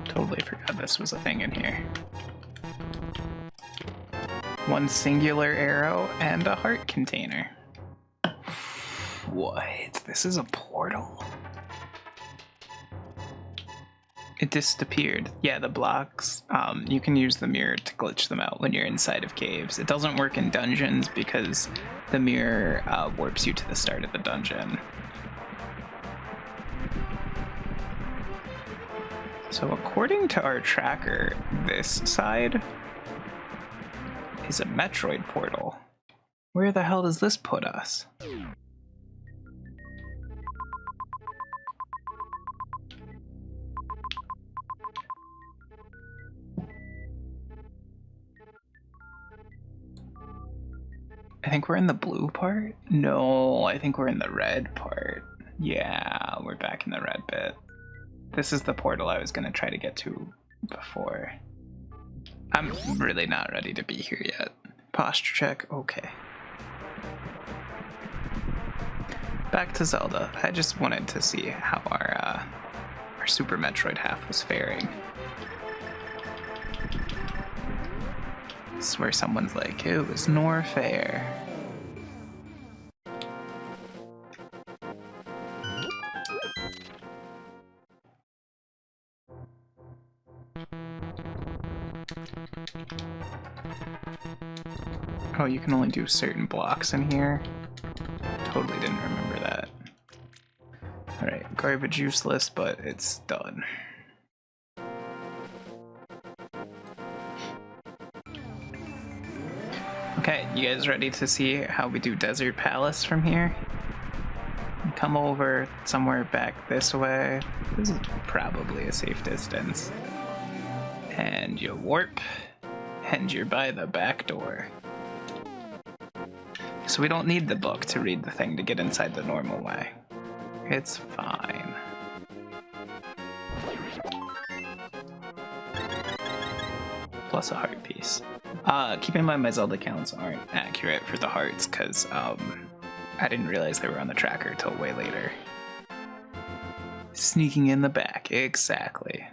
Totally forgot this was a thing in here. 1 singular arrow and a heart container. What? This is a portal? It disappeared. Yeah, the blocks, you can use the mirror to glitch them out when you're inside of caves. It doesn't work in dungeons because the mirror warps you to the start of the dungeon. So according to our tracker, this side is a Metroid portal. Where the hell does this put us? I think we're in the blue part? No, I think we're in the red part. Yeah, we're back in the red bit. This is the portal I was going to try to get to before. I'm really not ready to be here yet. Posture check, okay. Back to Zelda. I just wanted to see how our Super Metroid half was faring. I swear someone's like, it was nor fair. Oh, you can only do certain blocks in here? Totally didn't remember that. Alright, garbage useless, but it's done. Okay, you guys ready to see how we do Desert Palace from here? Come over somewhere back this way. This is probably a safe distance. And you warp, and you're by the back door. So we don't need the book to read the thing to get inside the normal way. It's fine. Plus a heart piece. Keep in mind my Zelda counts aren't accurate for the hearts, because I didn't realize they were on the tracker till way later. Sneaking in the back, exactly.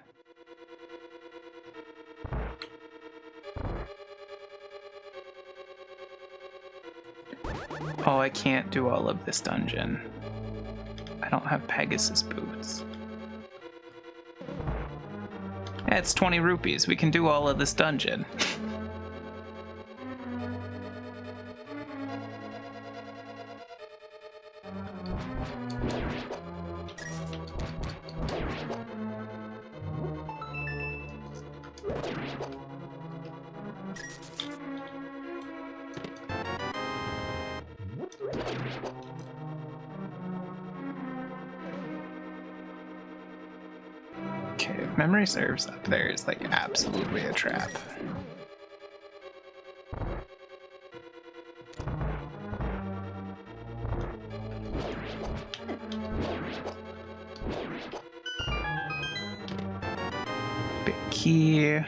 Oh, I can't do all of this dungeon. I don't have Pegasus boots. Yeah, it's 20 rupees. We can do all of this dungeon. Okay, if memory serves, up there is like absolutely a trap. Big key.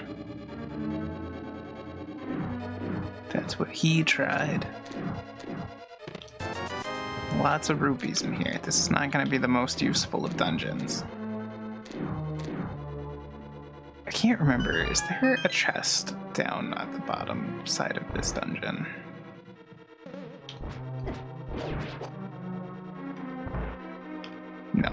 That's what he tried. Lots of rupees in here. This is not going to be the most useful of dungeons. I can't remember. Is there a chest down at the bottom side of this dungeon? No.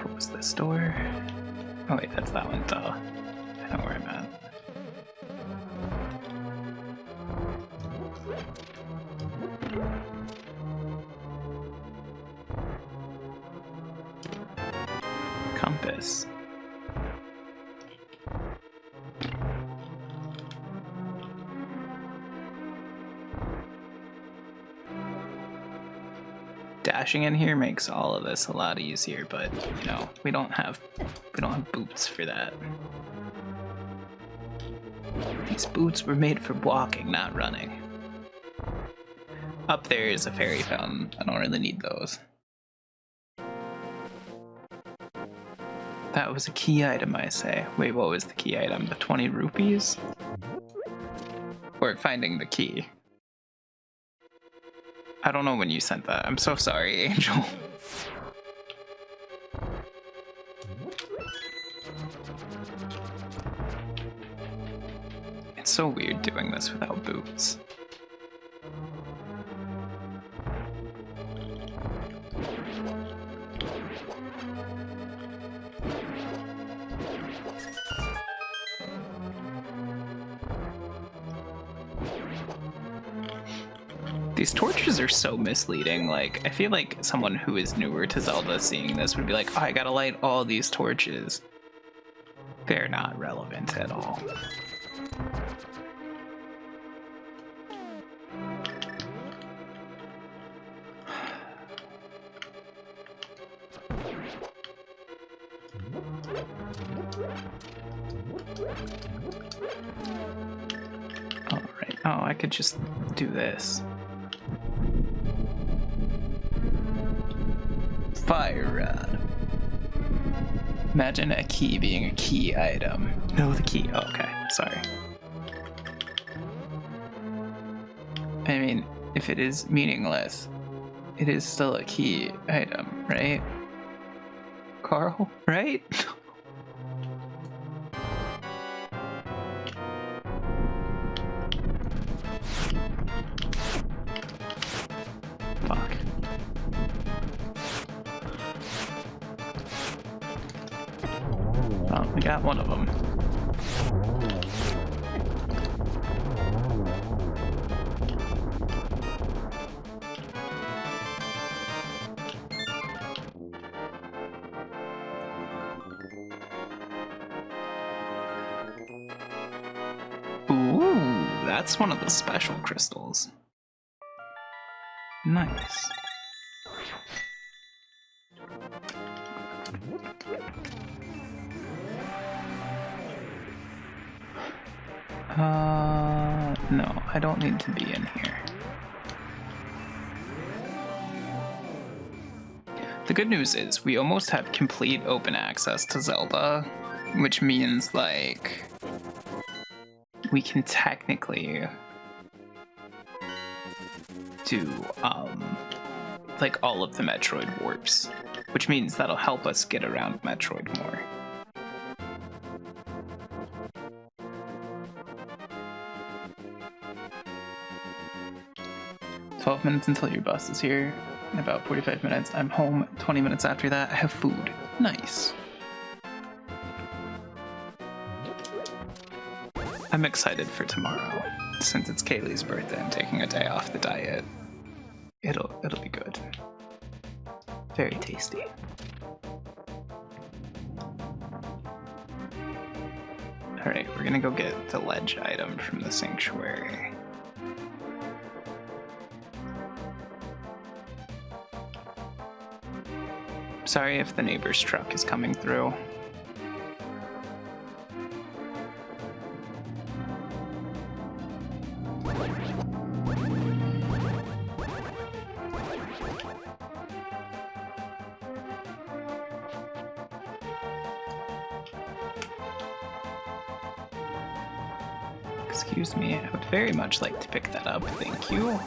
What was this door? Oh wait, that's that one, duh. I know where I'm at. Compass. Dashing in here makes all of this a lot easier, but you know, we don't have boots for that. These boots were made for walking, not running. Up there is a fairy fountain. I don't really need those. That was a key item, I say. Wait, what was the key item? The 20 rupees? Or finding the key? I don't know when you sent that. I'm so sorry, Angel. It's so weird doing this without boots. These torches are so misleading. Like, I feel like someone who is newer to Zelda seeing this would be like, oh, I gotta light all these torches. They're not relevant at all. All right. Oh, I could just do this. Fire rod. Imagine a key being a key item. No, the key. Oh, okay, sorry. I mean, if it is meaningless, it is still a key item, right? Carl, right? Fuck. Oh, we got one of them. Ooh, that's one of the special crystals. Nice. No, I don't need to be in here. The good news is we almost have complete open access to Zelda, which means like we can technically do like all of the Metroid warps, which means that'll help us get around Metroid more. "12 minutes until your bus is here. In about 45 minutes. I'm home 20 minutes after that. I have food." Nice. I'm excited for tomorrow. Since it's Kaylee's birthday, I'm taking a day off the diet. It'll be good. Very tasty. Alright, we're gonna go get the ledge item from the sanctuary. Sorry if the neighbor's truck is coming through. Excuse me, I would very much like to pick that up, thank you.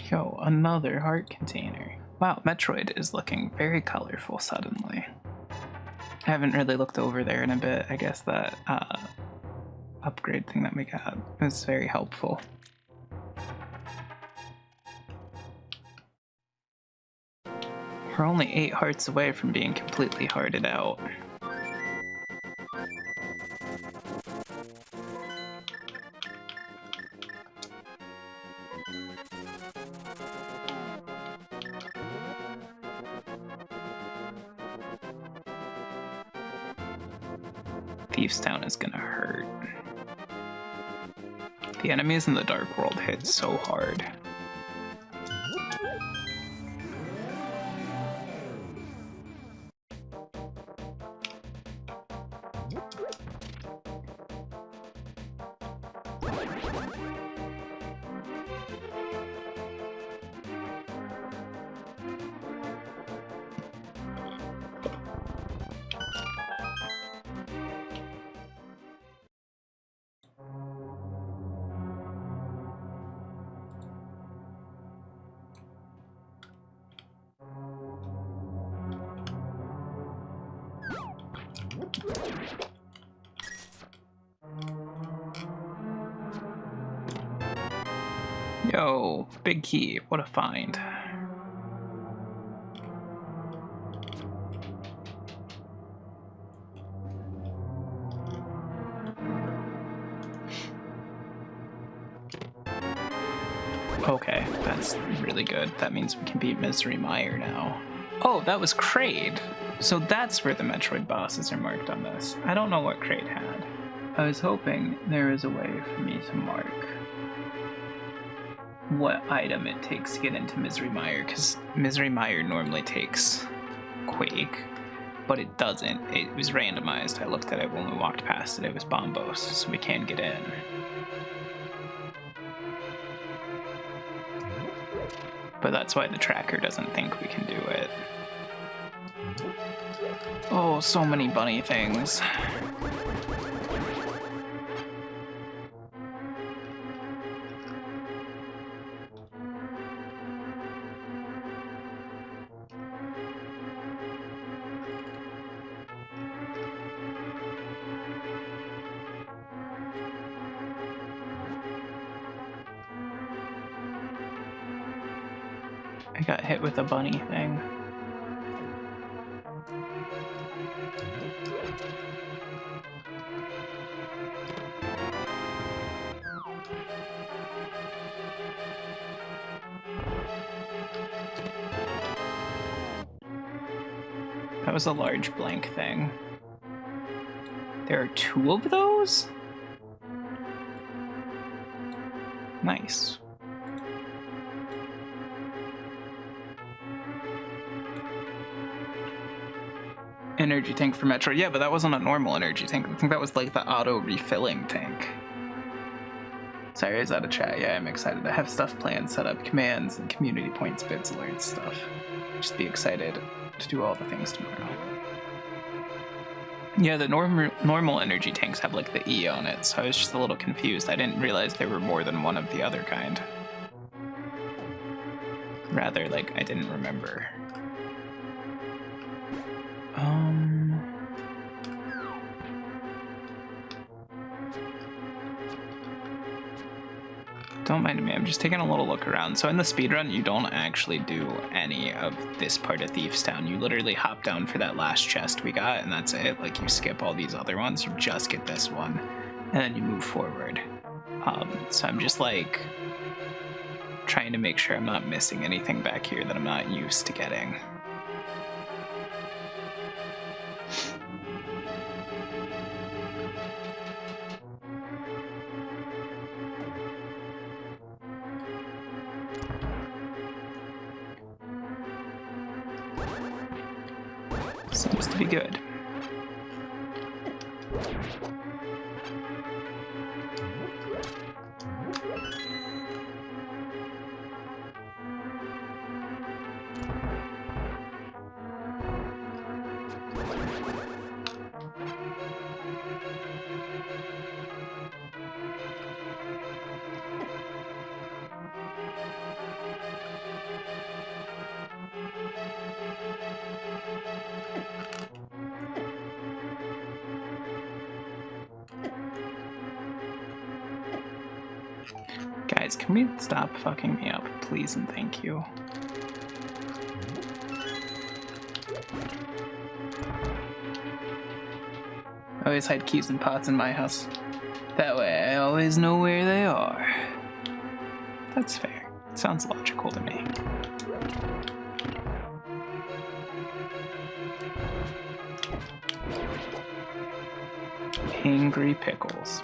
Yo, another heart container. Wow, Metroid is looking very colorful suddenly. I haven't really looked over there in a bit. I guess that upgrade thing that we got was very helpful. We're only 8 hearts away from being completely hearted out. Thieves Town is gonna hurt. The enemies in the Dark World hit so hard. Yo, big key, what a find. Okay, that's really good. That means we can beat Misery Mire now. Oh, that was Kraid. So that's where the Metroid bosses are marked on this. I don't know what Kraid had. I was hoping there was a way for me to mark what item it takes to get into Misery Mire, because Misery Mire normally takes Quake, but it doesn't. It was randomized. I looked at it when we walked past it. It was Bombos, so we can get in. But that's why the tracker doesn't think we can do it. Oh, so many bunny things. I got hit with a bunny thing. That was a large blank thing. There are 2 of those? Nice. Energy tank for Metroid. Yeah, but that wasn't a normal energy tank. I think that was like the auto refilling tank. Sorry, I was out of chat. Yeah, I'm excited. I have stuff planned, set up commands and community points, bits, alerts, stuff. Just be excited to do all the things tomorrow. Yeah, the normal energy tanks have like the E on it, so I was just a little confused. I didn't realize there were more than one of the other kind. Rather, like, I didn't remember. Don't mind me, I'm just taking a little look around. So in the speedrun, you don't actually do any of this part of Thieves Town. You literally hop down for that last chest we got, and that's it. Like, you skip all these other ones, you just get this one, and then you move forward. So I'm just, like, trying to make sure I'm not missing anything back here that I'm not used to getting. Seems to be good. Guys, can we stop fucking me up, please and thank you? I always hide keys and pots in my house. That way I always know where they are. That's fair. Sounds logical to me. Angry pickles.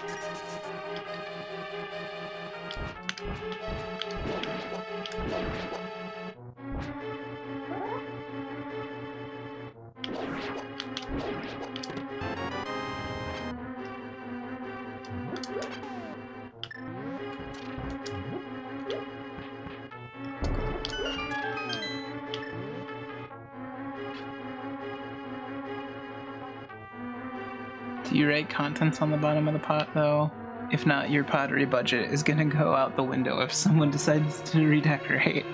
Do you write contents on the bottom of the pot, though? If not, your pottery budget is gonna go out the window if someone decides to redecorate.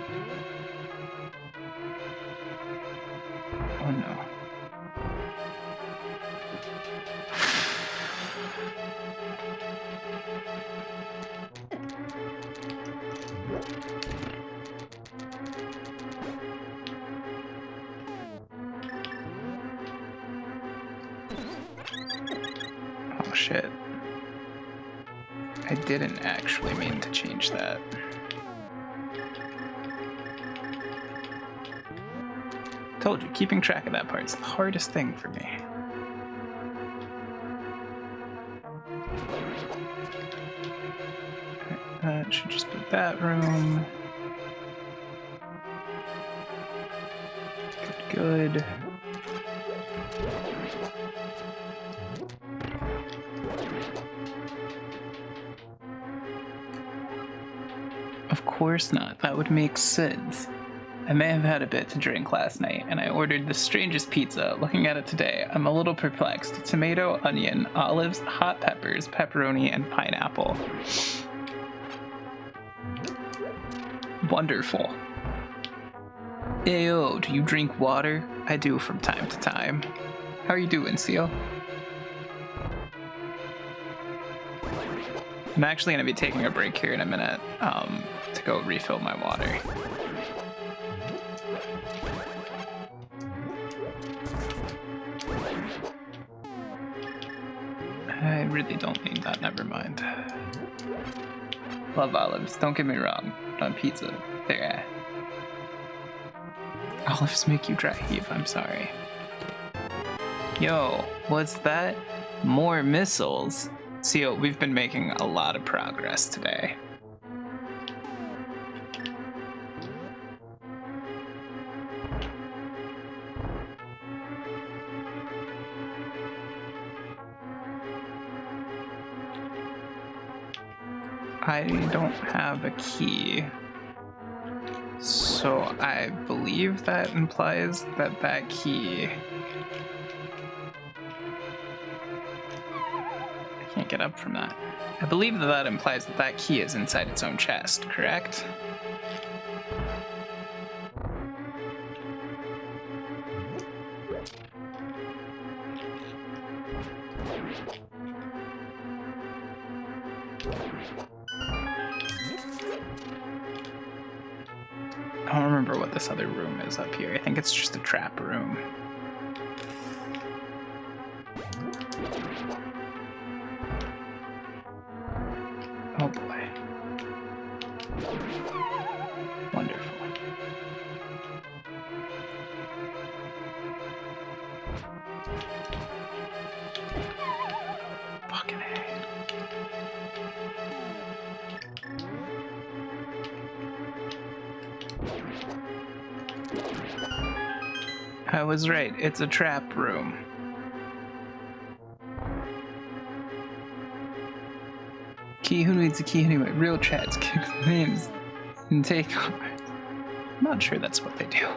Oh no. Oh shit. I didn't actually mean to change that. Told you, keeping track of that part's the hardest thing for me. That should just be that room. Good, good. Of course not. That would make sense. I may have had a bit to drink last night, and I ordered the strangest pizza. Looking at it today, I'm a little perplexed. Tomato, onion, olives, hot peppers, pepperoni, and pineapple. Wonderful. Ayo, do you drink water? I do from time to time. How are you doing, Seal? I'm actually going to be taking a break here in a minute to go refill my water. I really don't need that, never mind. Love olives, don't get me wrong. On pizza, they're Olives make you dry heave, I'm sorry. Yo, what's that? More missiles? Seal, we've been making a lot of progress today. I don't have a key. So I believe that implies that that key... I can't get up from that. I believe that that implies that that key is inside its own chest, correct? I don't remember what this other room is up here. I think it's just a trap room. Oh boy. Wonderful. Fucking A. I was right, it's a trap room. Key, who needs a key anyway? Real chats, kick names, and take cards. I'm not sure that's what they do.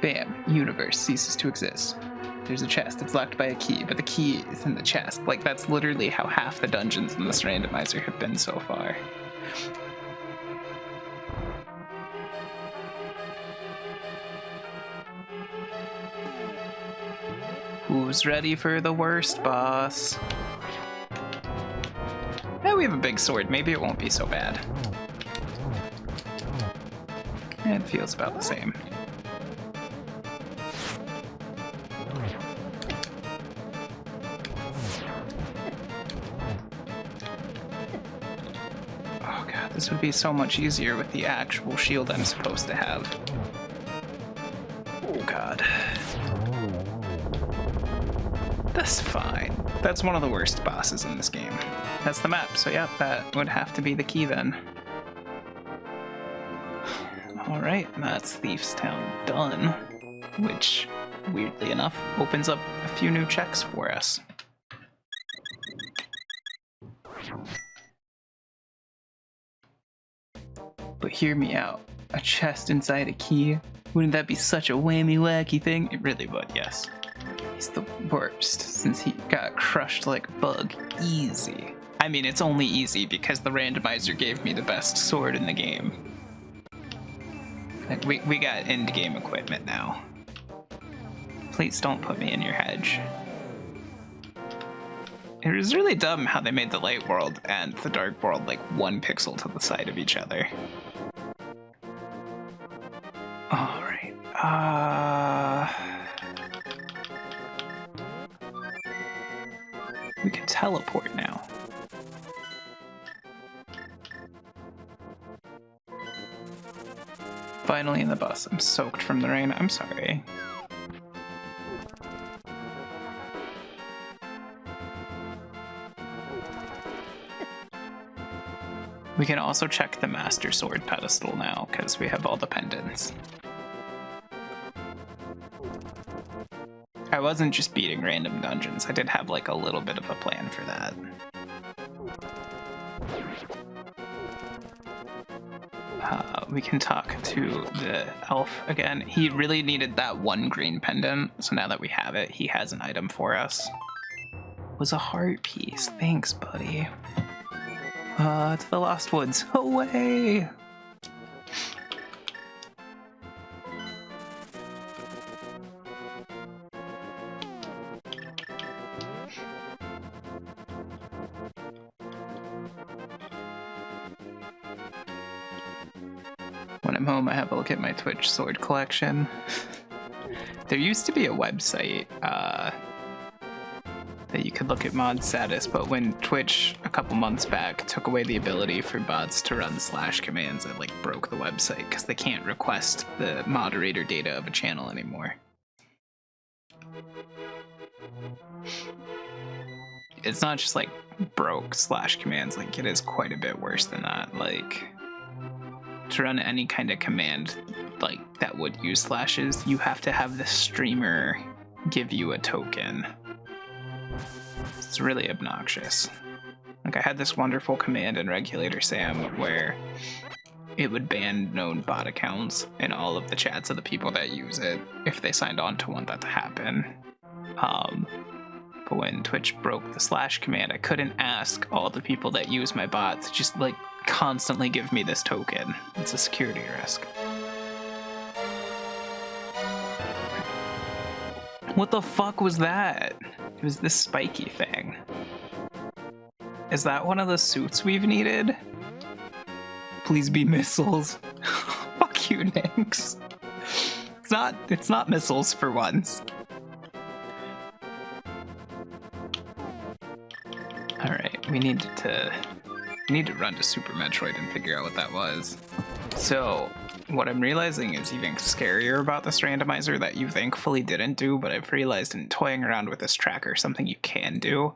Bam, universe ceases to exist. There's a chest, it's locked by a key, but the key is in the chest. Like, that's literally how half the dungeons in this randomizer have been so far. Who's ready for the worst boss? Yeah, we have a big sword. Maybe it won't be so bad. It feels about the same. Oh god, this would be so much easier with the actual shield I'm supposed to have. Oh god. That's fine. That's one of the worst bosses in this game. That's the map, so yeah, that would have to be the key then. Alright, that's Thief's Town done, which, weirdly enough, opens up a few new checks for us. But hear me out. A chest inside a key? Wouldn't that be such a whammy wacky thing? It really would, yes. He's the worst, since he got crushed like a bug. Easy. I mean, it's only easy because the randomizer gave me the best sword in the game. Like, we got end-game equipment now. Please don't put me in your hedge. It was really dumb how they made the light world and the dark world like 1 pixel to the side of each other. Alright, we can teleport now. Finally in the bus. I'm soaked from the rain. I'm sorry. We can also check the Master Sword pedestal now, because we have all the pendants. I wasn't just beating random dungeons. I did have like a little bit of a plan for that. We can talk to the elf again. He really needed that 1 green pendant, so now that we have it, he has an item for us. It was a heart piece. Thanks, buddy. To the Lost Woods. Away! When I'm home, I have a look at my Twitch sword collection. There used to be a website that you could look at mod status, but when Twitch a couple months back took away the ability for bots to run / commands, it like broke the website because they can't request the moderator data of a channel anymore. It's not just like broke / commands, like it is quite a bit worse than that. Like, to run any kind of command like that would use slashes, you have to have the streamer give you a token. It's really obnoxious. Like, Like, I had this wonderful command in Regulator Sam where it would ban known bot accounts in all of the chats of the people that use it if they signed on to want that to happen. But when Twitch broke the slash command, I couldn't ask all the people that use my bot to just like constantly give me this token. It's a security risk. What the fuck was that? It was this spiky thing. Is that one of the suits we've needed? Please be missiles. Fuck you, Nix. It's not missiles for once. Alright, we need to run to Super Metroid and figure out what that was. So, what I'm realizing is even scarier about this randomizer that you thankfully didn't do, but I've realized in toying around with this tracker something you can do.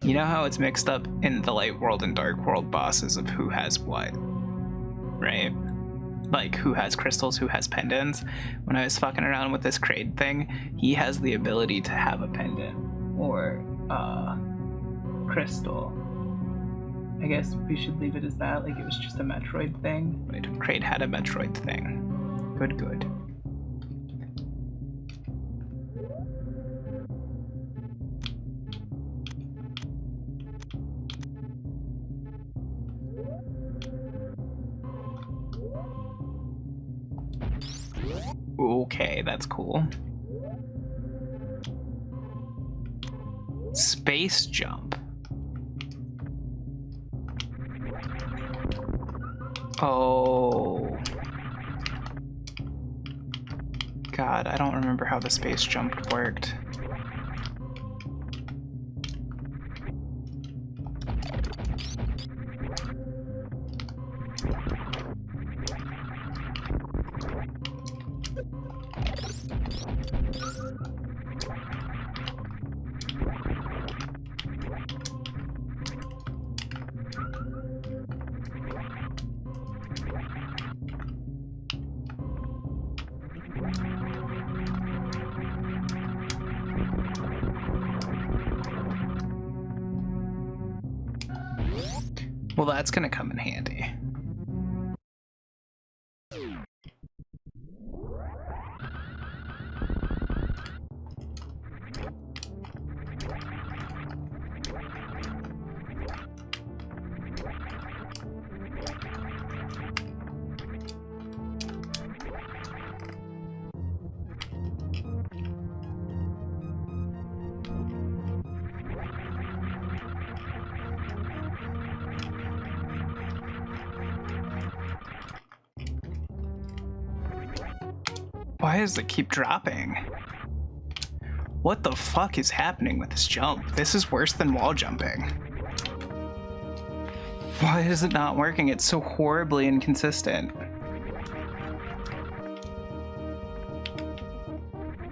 You know how it's mixed up in the light world and dark world bosses of who has what, right? Like who has crystals, who has pendants. When I was fucking around with this Kraid thing, he has the ability to have a pendant or crystal. I guess we should leave it as that, like it was just a Metroid thing. Right, Kraid had a Metroid thing. Good, good. Okay, that's cool. Space jump. Oh. God, I don't remember how the space jump worked. Well, that's gonna come in handy. Why does it keep dropping? What the fuck is happening with this jump? This is worse than wall jumping. Why is it not working? It's so horribly inconsistent.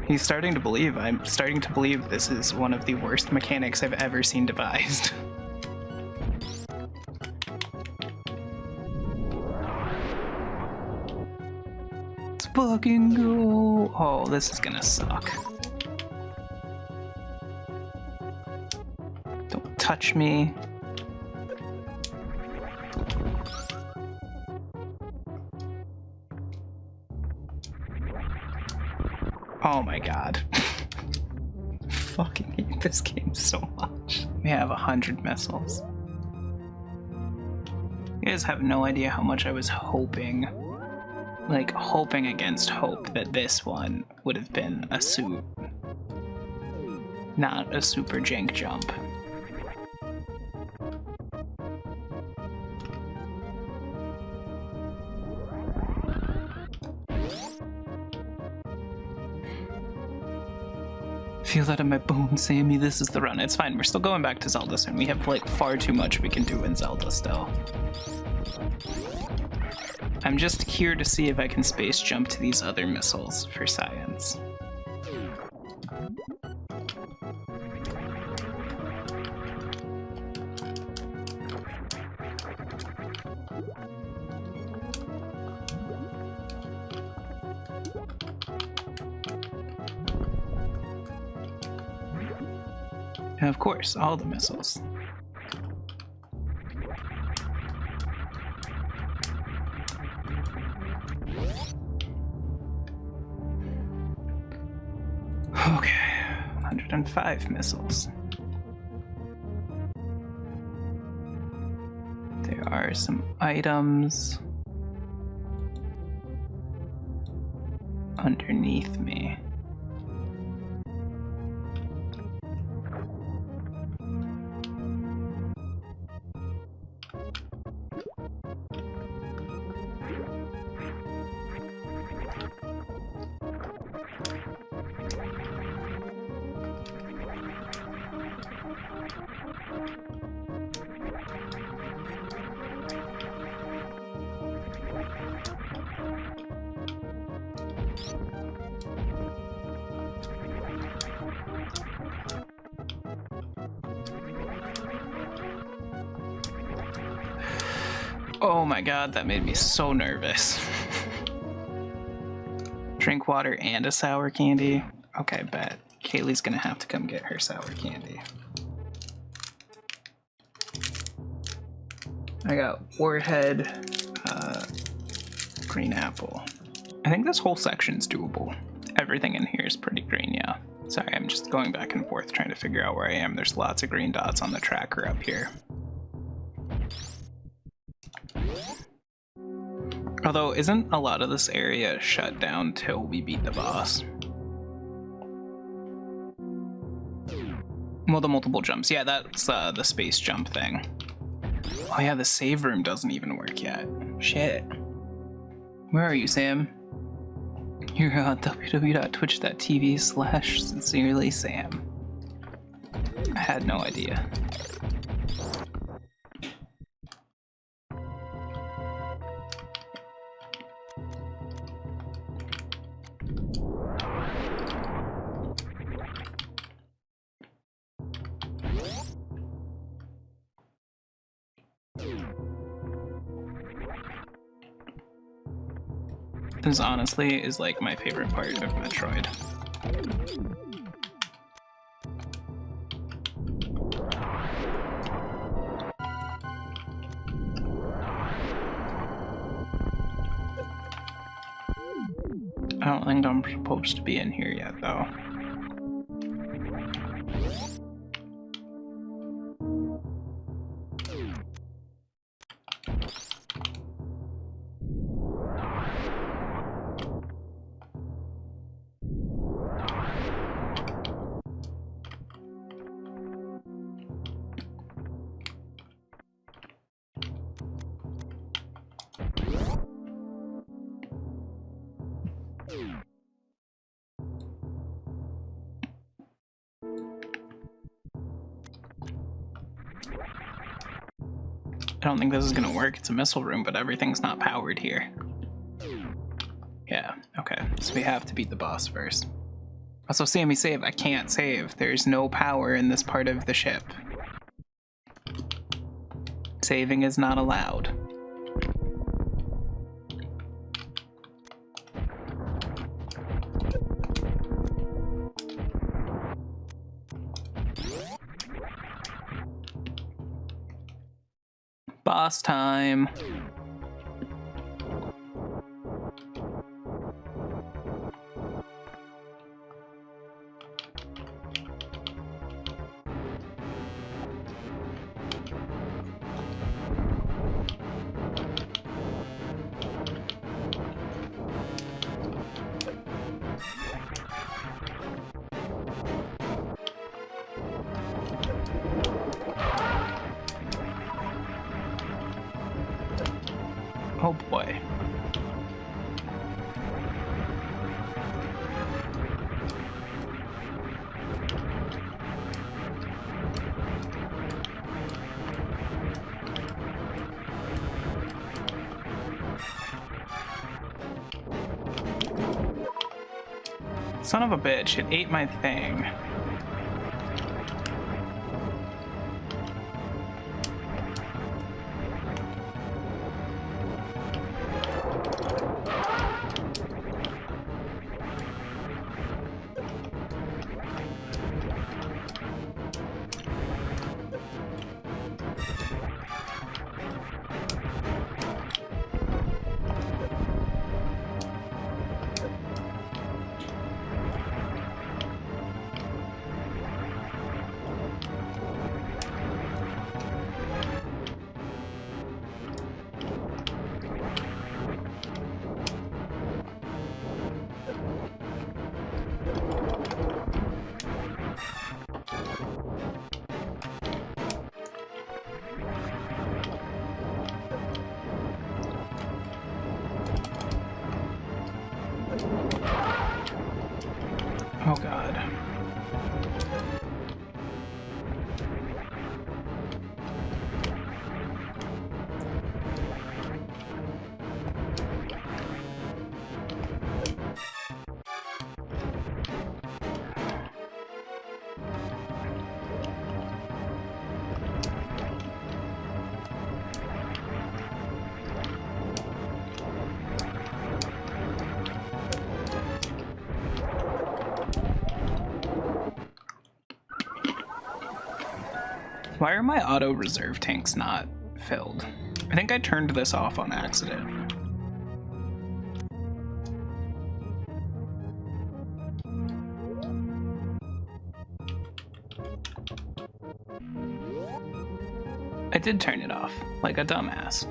He's starting to believe. I'm starting to believe this is one of the worst mechanics I've ever seen devised. Fucking go. Oh, this is gonna suck. Don't touch me. Oh my god. Fucking hate this game so much. We have 100 missiles. You guys have no idea how much I was hoping. Like, hoping against hope that this one would have been a suit, not a super jank jump. Feel that in my bones, Sammy. This is the run. It's fine. We're still going back to Zelda soon. We have, like, far too much we can do in Zelda still. I'm just here to see if I can space jump to these other missiles for science. And of course, all the missiles. 105 missiles. There are some items underneath me. Oh my god, that made me so nervous. Drink water and a sour candy? Okay, bet. Kaylee's gonna have to come get her sour candy. I got warhead, green apple. I think this whole section's doable. Everything in here is pretty green, yeah. Sorry, I'm just going back and forth trying to figure out where I am. There's lots of green dots on the tracker up here. Although, isn't a lot of this area shut down till we beat the boss? Well, the multiple jumps. Yeah, that's the space jump thing. Oh yeah, the save room doesn't even work yet. Shit. Where are you, Sam? You're on www.twitch.tv/sincerely Sam. I had no idea. This honestly is like my favorite part of Metroid. I don't think I'm supposed to be in here yet, though. I don't think this is gonna work. It's a missile room, but everything's not powered here. Yeah, okay. So we have to beat the boss first. Also, Sammy, save. I can't save. There's no power in this part of the ship. Saving is not allowed. Boss time. Oh boy. Son of a bitch, it ate my thing. Why are my auto reserve tanks not filled? I think I turned this off on accident. I did turn it off, like a dumbass.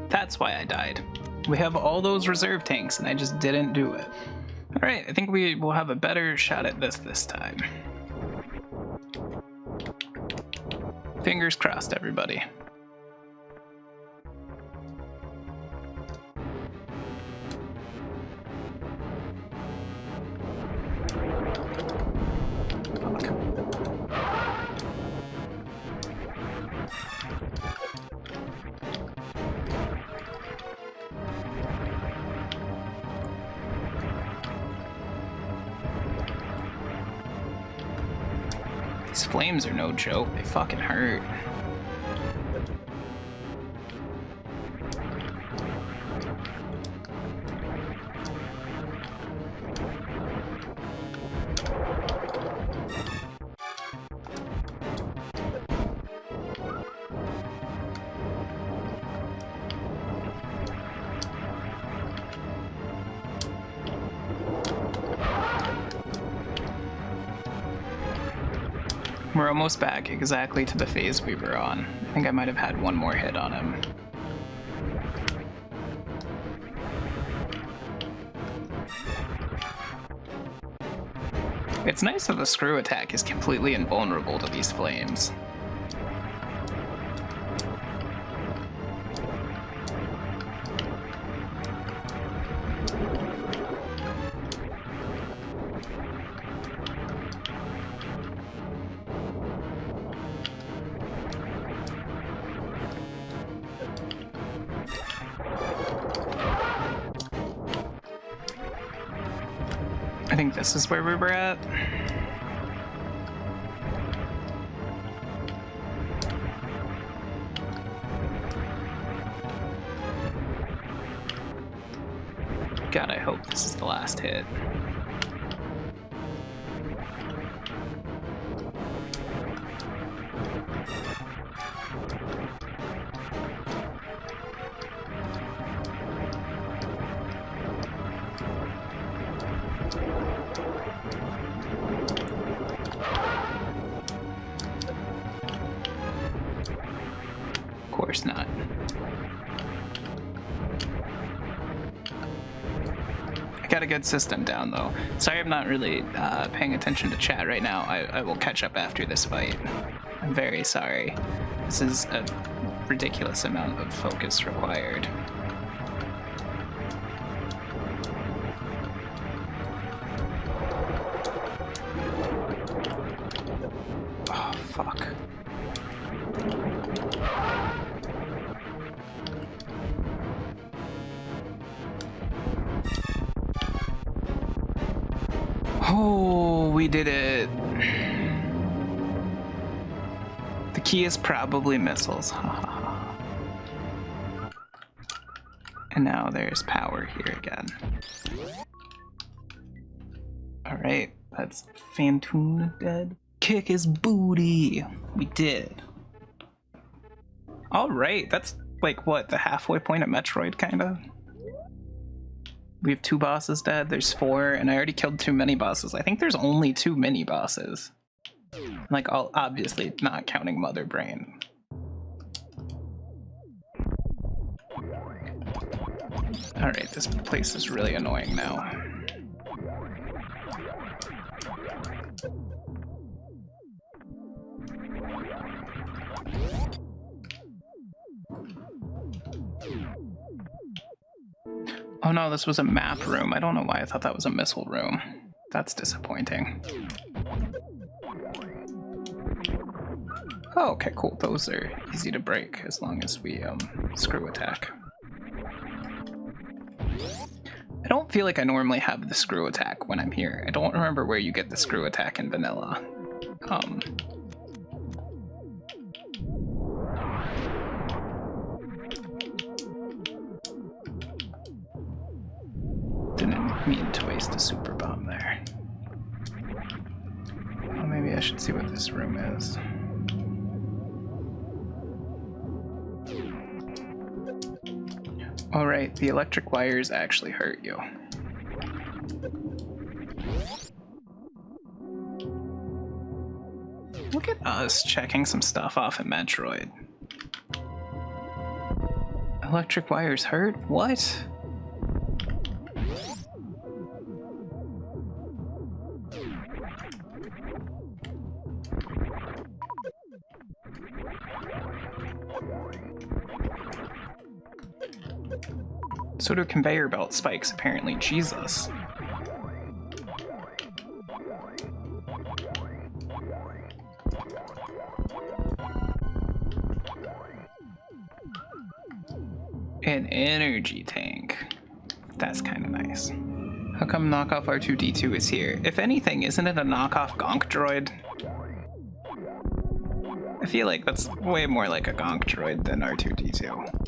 That's why I died. We have all those reserve tanks and I just didn't do it. All right, I think we will have a better shot at this time. Fingers crossed, everybody. These flames are no joke, they fucking hurt. We're almost back exactly to the phase we were on. I think I might have had one more hit on him. It's nice that the screw attack is completely invulnerable to these flames. I think this is where we were at. God, I hope this is the last hit. Of course not. I got a good system down though. Sorry I'm not really paying attention to chat right now. I will catch up after this fight. I'm very sorry. This is a ridiculous amount of focus required. Oh, fuck. Oh, we did it. The key is probably missiles. And now there's power here again. Alright, that's Phantoon dead. Kick his booty. We did. Alright, that's like what, the halfway point of Metroid, kinda? We have 2 bosses dead, there's 4, and I already killed 2 mini bosses. I think there's only 2 mini bosses. Like, all obviously not counting Mother Brain. Alright, this place is really annoying now. Oh no, this was a map room. I don't know why I thought that was a missile room. That's disappointing. Oh, okay, cool. Those are easy to break as long as we screw attack. I don't feel like I normally have the screw attack when I'm here. I don't remember where you get the screw attack in vanilla. Didn't mean to waste a super bomb there. Well, maybe I should see what this room is. Alright, the electric wires actually hurt you. Look at us checking some stuff off in Metroid. Electric wires hurt? What? So do conveyor belt spikes, apparently. Jesus. An energy tank. That's kind of nice. How come knockoff R2-D2 is here? If anything, isn't it a knockoff Gonk droid? I feel like that's way more like a Gonk droid than R2-D2.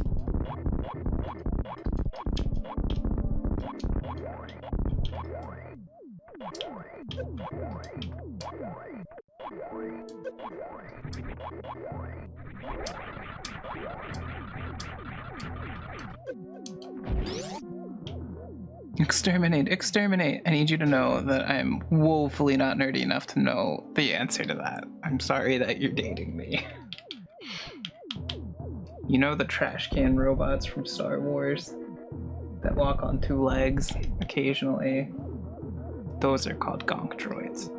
Exterminate, exterminate! I need you to know that I'm woefully not nerdy enough to know the answer to that. I'm sorry that you're dating me. You know the trash can robots from Star Wars that walk on two legs occasionally? Those are called Gonk droids.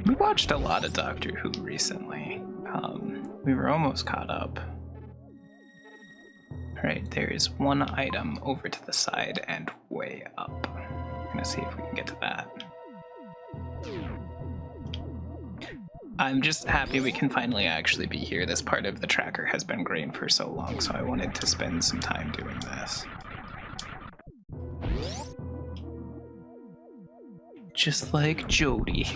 We watched a lot of Doctor Who recently. We were almost caught up. Alright, there is one item over to the side and way up. I'm gonna see if we can get to that. I'm just happy we can finally actually be here. This part of the tracker has been green for so long, so I wanted to spend some time doing this. Just like Jody.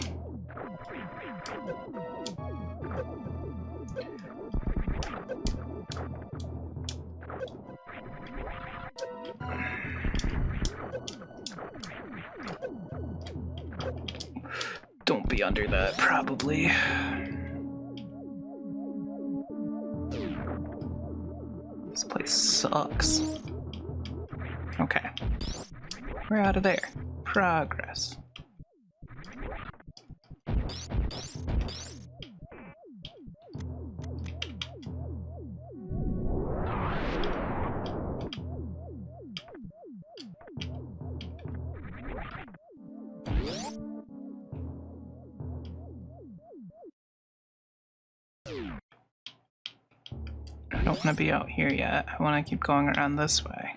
Don't be under that, probably. This place sucks. Okay. We're out of there. Progress. I don't want to be out here yet. I want to keep going around this way.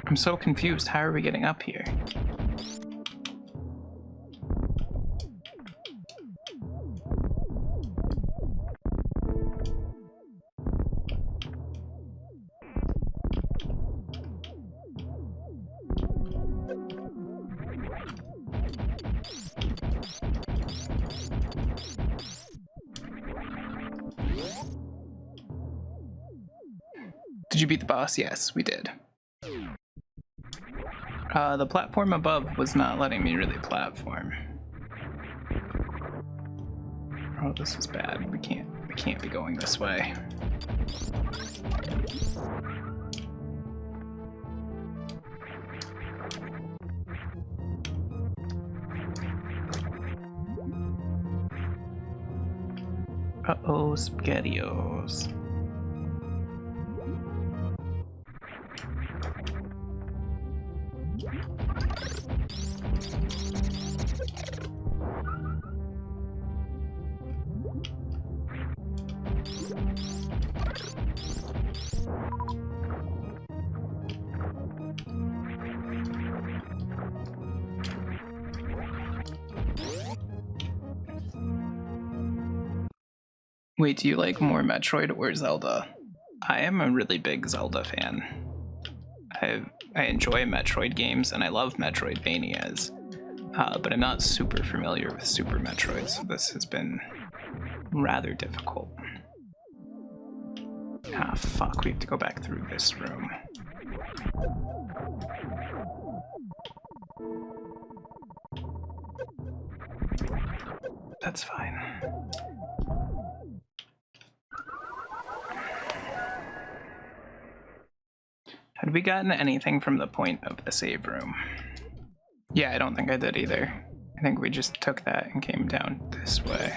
I'm so confused. How are we getting up here? Did you beat the boss? Yes, we did. The platform above was not letting me really platform. Oh, this is bad. We can't be going this way. Uh-oh, SpaghettiOs. Wait, do you like more Metroid or Zelda? I am a really big Zelda fan. I enjoy Metroid games and I love Metroidvanias, but I'm not super familiar with Super Metroid, so this has been rather difficult. Ah, fuck, we have to go back through this room. That's fine. Had we gotten anything from the point of the save room? Yeah, I don't think I did either. I think we just took that and came down this way.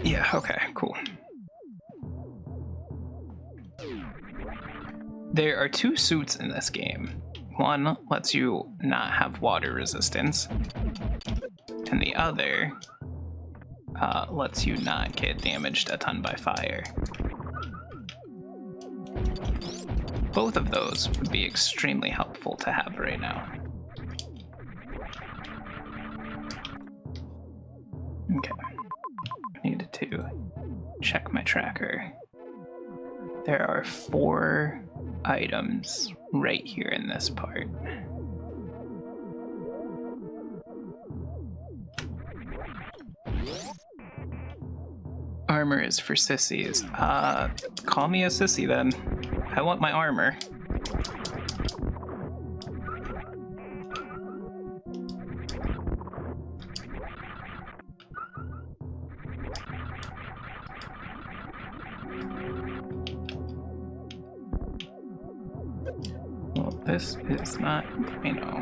Yeah, okay, cool. There are two suits in this game. One lets you not have water resistance, and the other lets you not get damaged a ton by fire. Both of those would be extremely helpful to have right now. Okay. I need to check my tracker. There are 4 items right here in this part. Armor is for sissies. Call me a sissy then. I want my armor. Well, this is not bueno.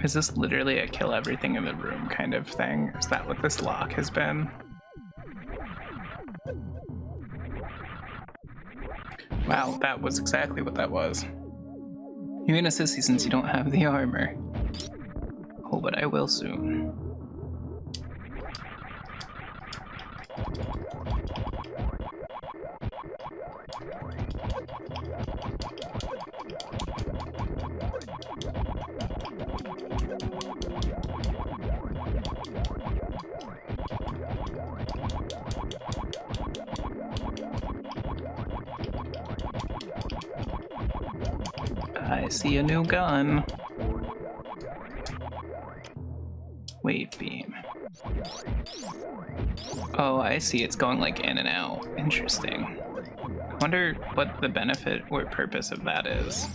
Is this literally a kill everything in the room kind of thing? Is that what this lock has been? Wow, that was exactly what that was. You ain't a sissy since you don't have the armor. Oh, but I will soon. I see a new gun. Wave beam. Oh, I see. It's going like in and out. Interesting. I wonder what the benefit or purpose of that is.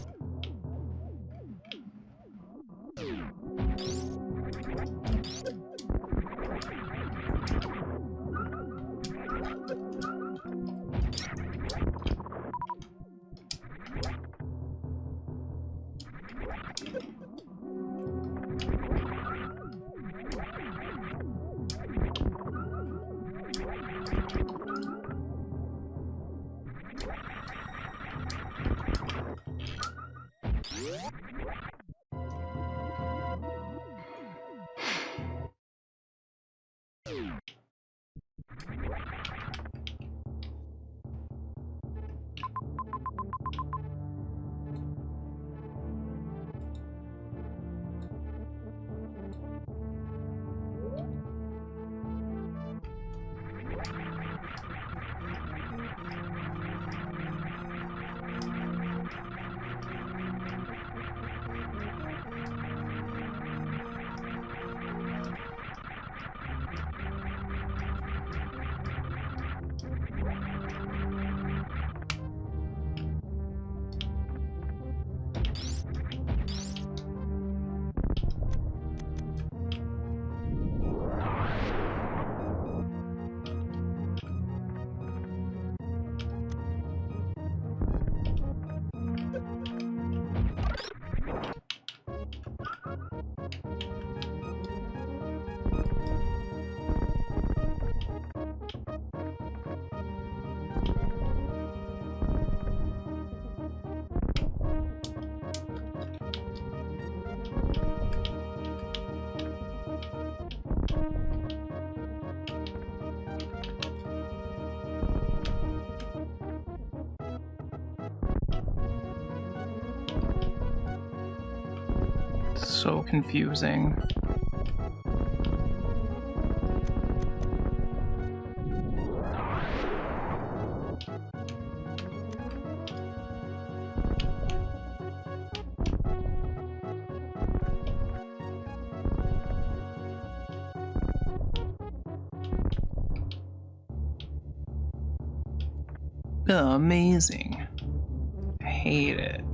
So confusing. Amazing. I hate it.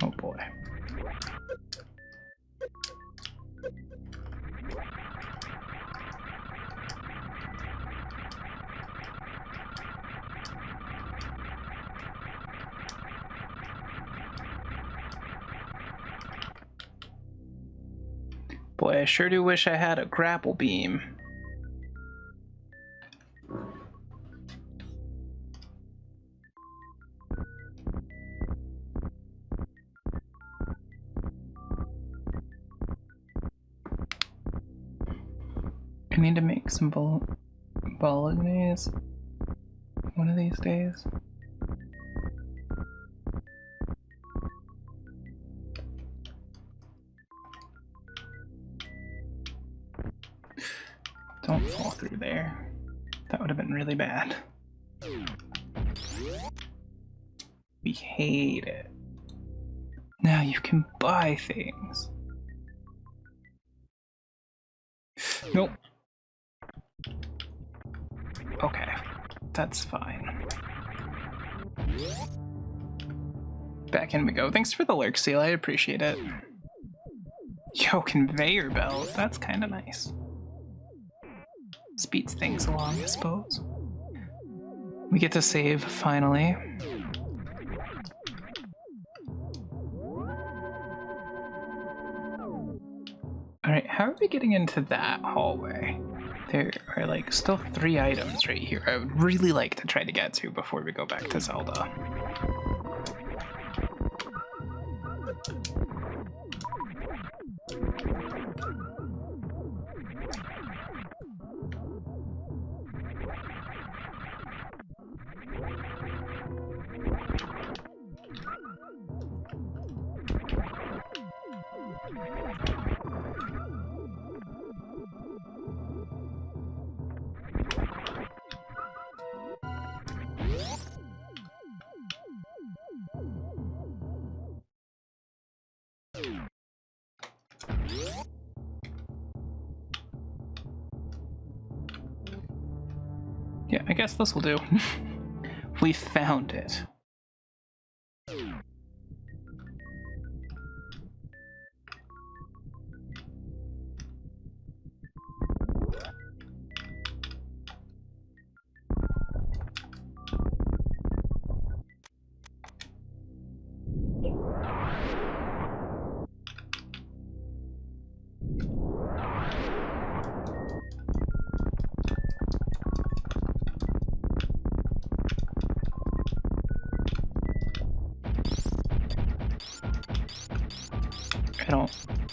Oh boy. Boy, I sure do wish I had a grapple beam. I need to make some bolognese one of these days. Don't fall through there. That would have been really bad. We hate it. Now you can buy things. Nope. Okay, that's fine. Back in we go. Thanks for the lurk seal, I appreciate it. Yo, conveyor belt, that's kind of nice. Speeds things along, I suppose. We get to save, finally. Alright, how are we getting into that hallway? There are like still 3 items right here I would really like to try to get to before we go back to Zelda. Yeah, I guess this will do. We found it.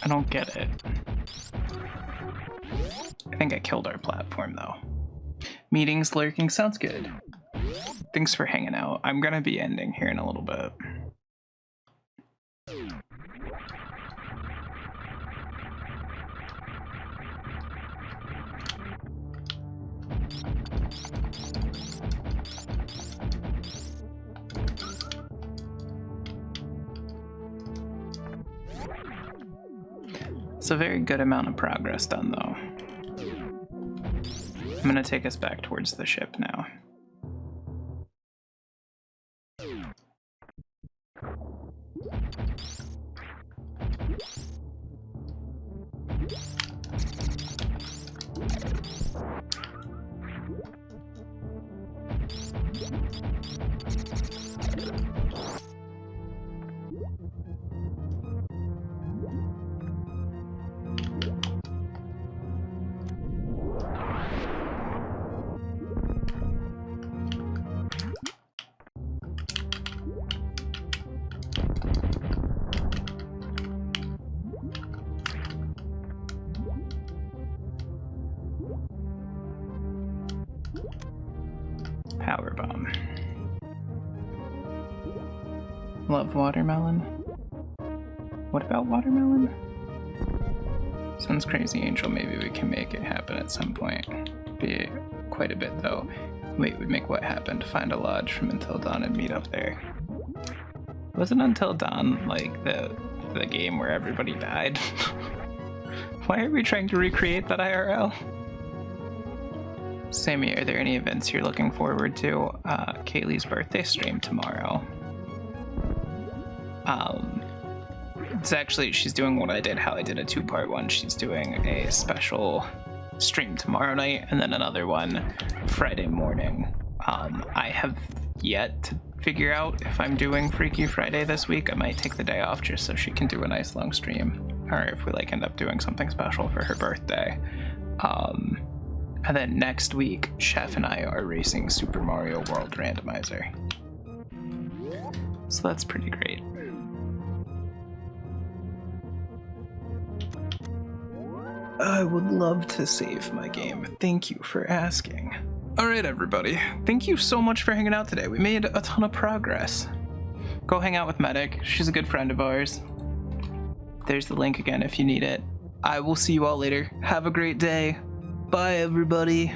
I don't get it. I think I killed our platform though. Meetings lurking sounds good. Thanks for hanging out. I'm gonna be ending here in a little bit. It's a very good amount of progress done, though. I'm gonna take us back towards the ship now. Power bomb. Love watermelon. What about watermelon? Sounds crazy, Angel. Maybe we can make it happen at some point. Be quite a bit though. Wait, we'd make what happen? To find a lodge from Until Dawn and meet up there. Wasn't Until Dawn like the game where everybody died? Why are we trying to recreate that IRL? Sammy, are there any events you're looking forward to? Kaylee's birthday stream tomorrow. It's actually, she's doing what I did, how I did a two-part one. She's doing a special stream tomorrow night and then another one Friday morning. I have yet to figure out if I'm doing Freaky Friday this week. I might take the day off just so she can do a nice long stream, or if we like end up doing something special for her birthday. And then next week, Chef and I are racing Super Mario World Randomizer. So that's pretty great. I would love to save my game. Thank you for asking. Alright everybody, thank you so much for hanging out today. We made a ton of progress. Go hang out with Medic, she's a good friend of ours. There's the link again if you need it. I will see you all later. Have a great day. Bye everybody.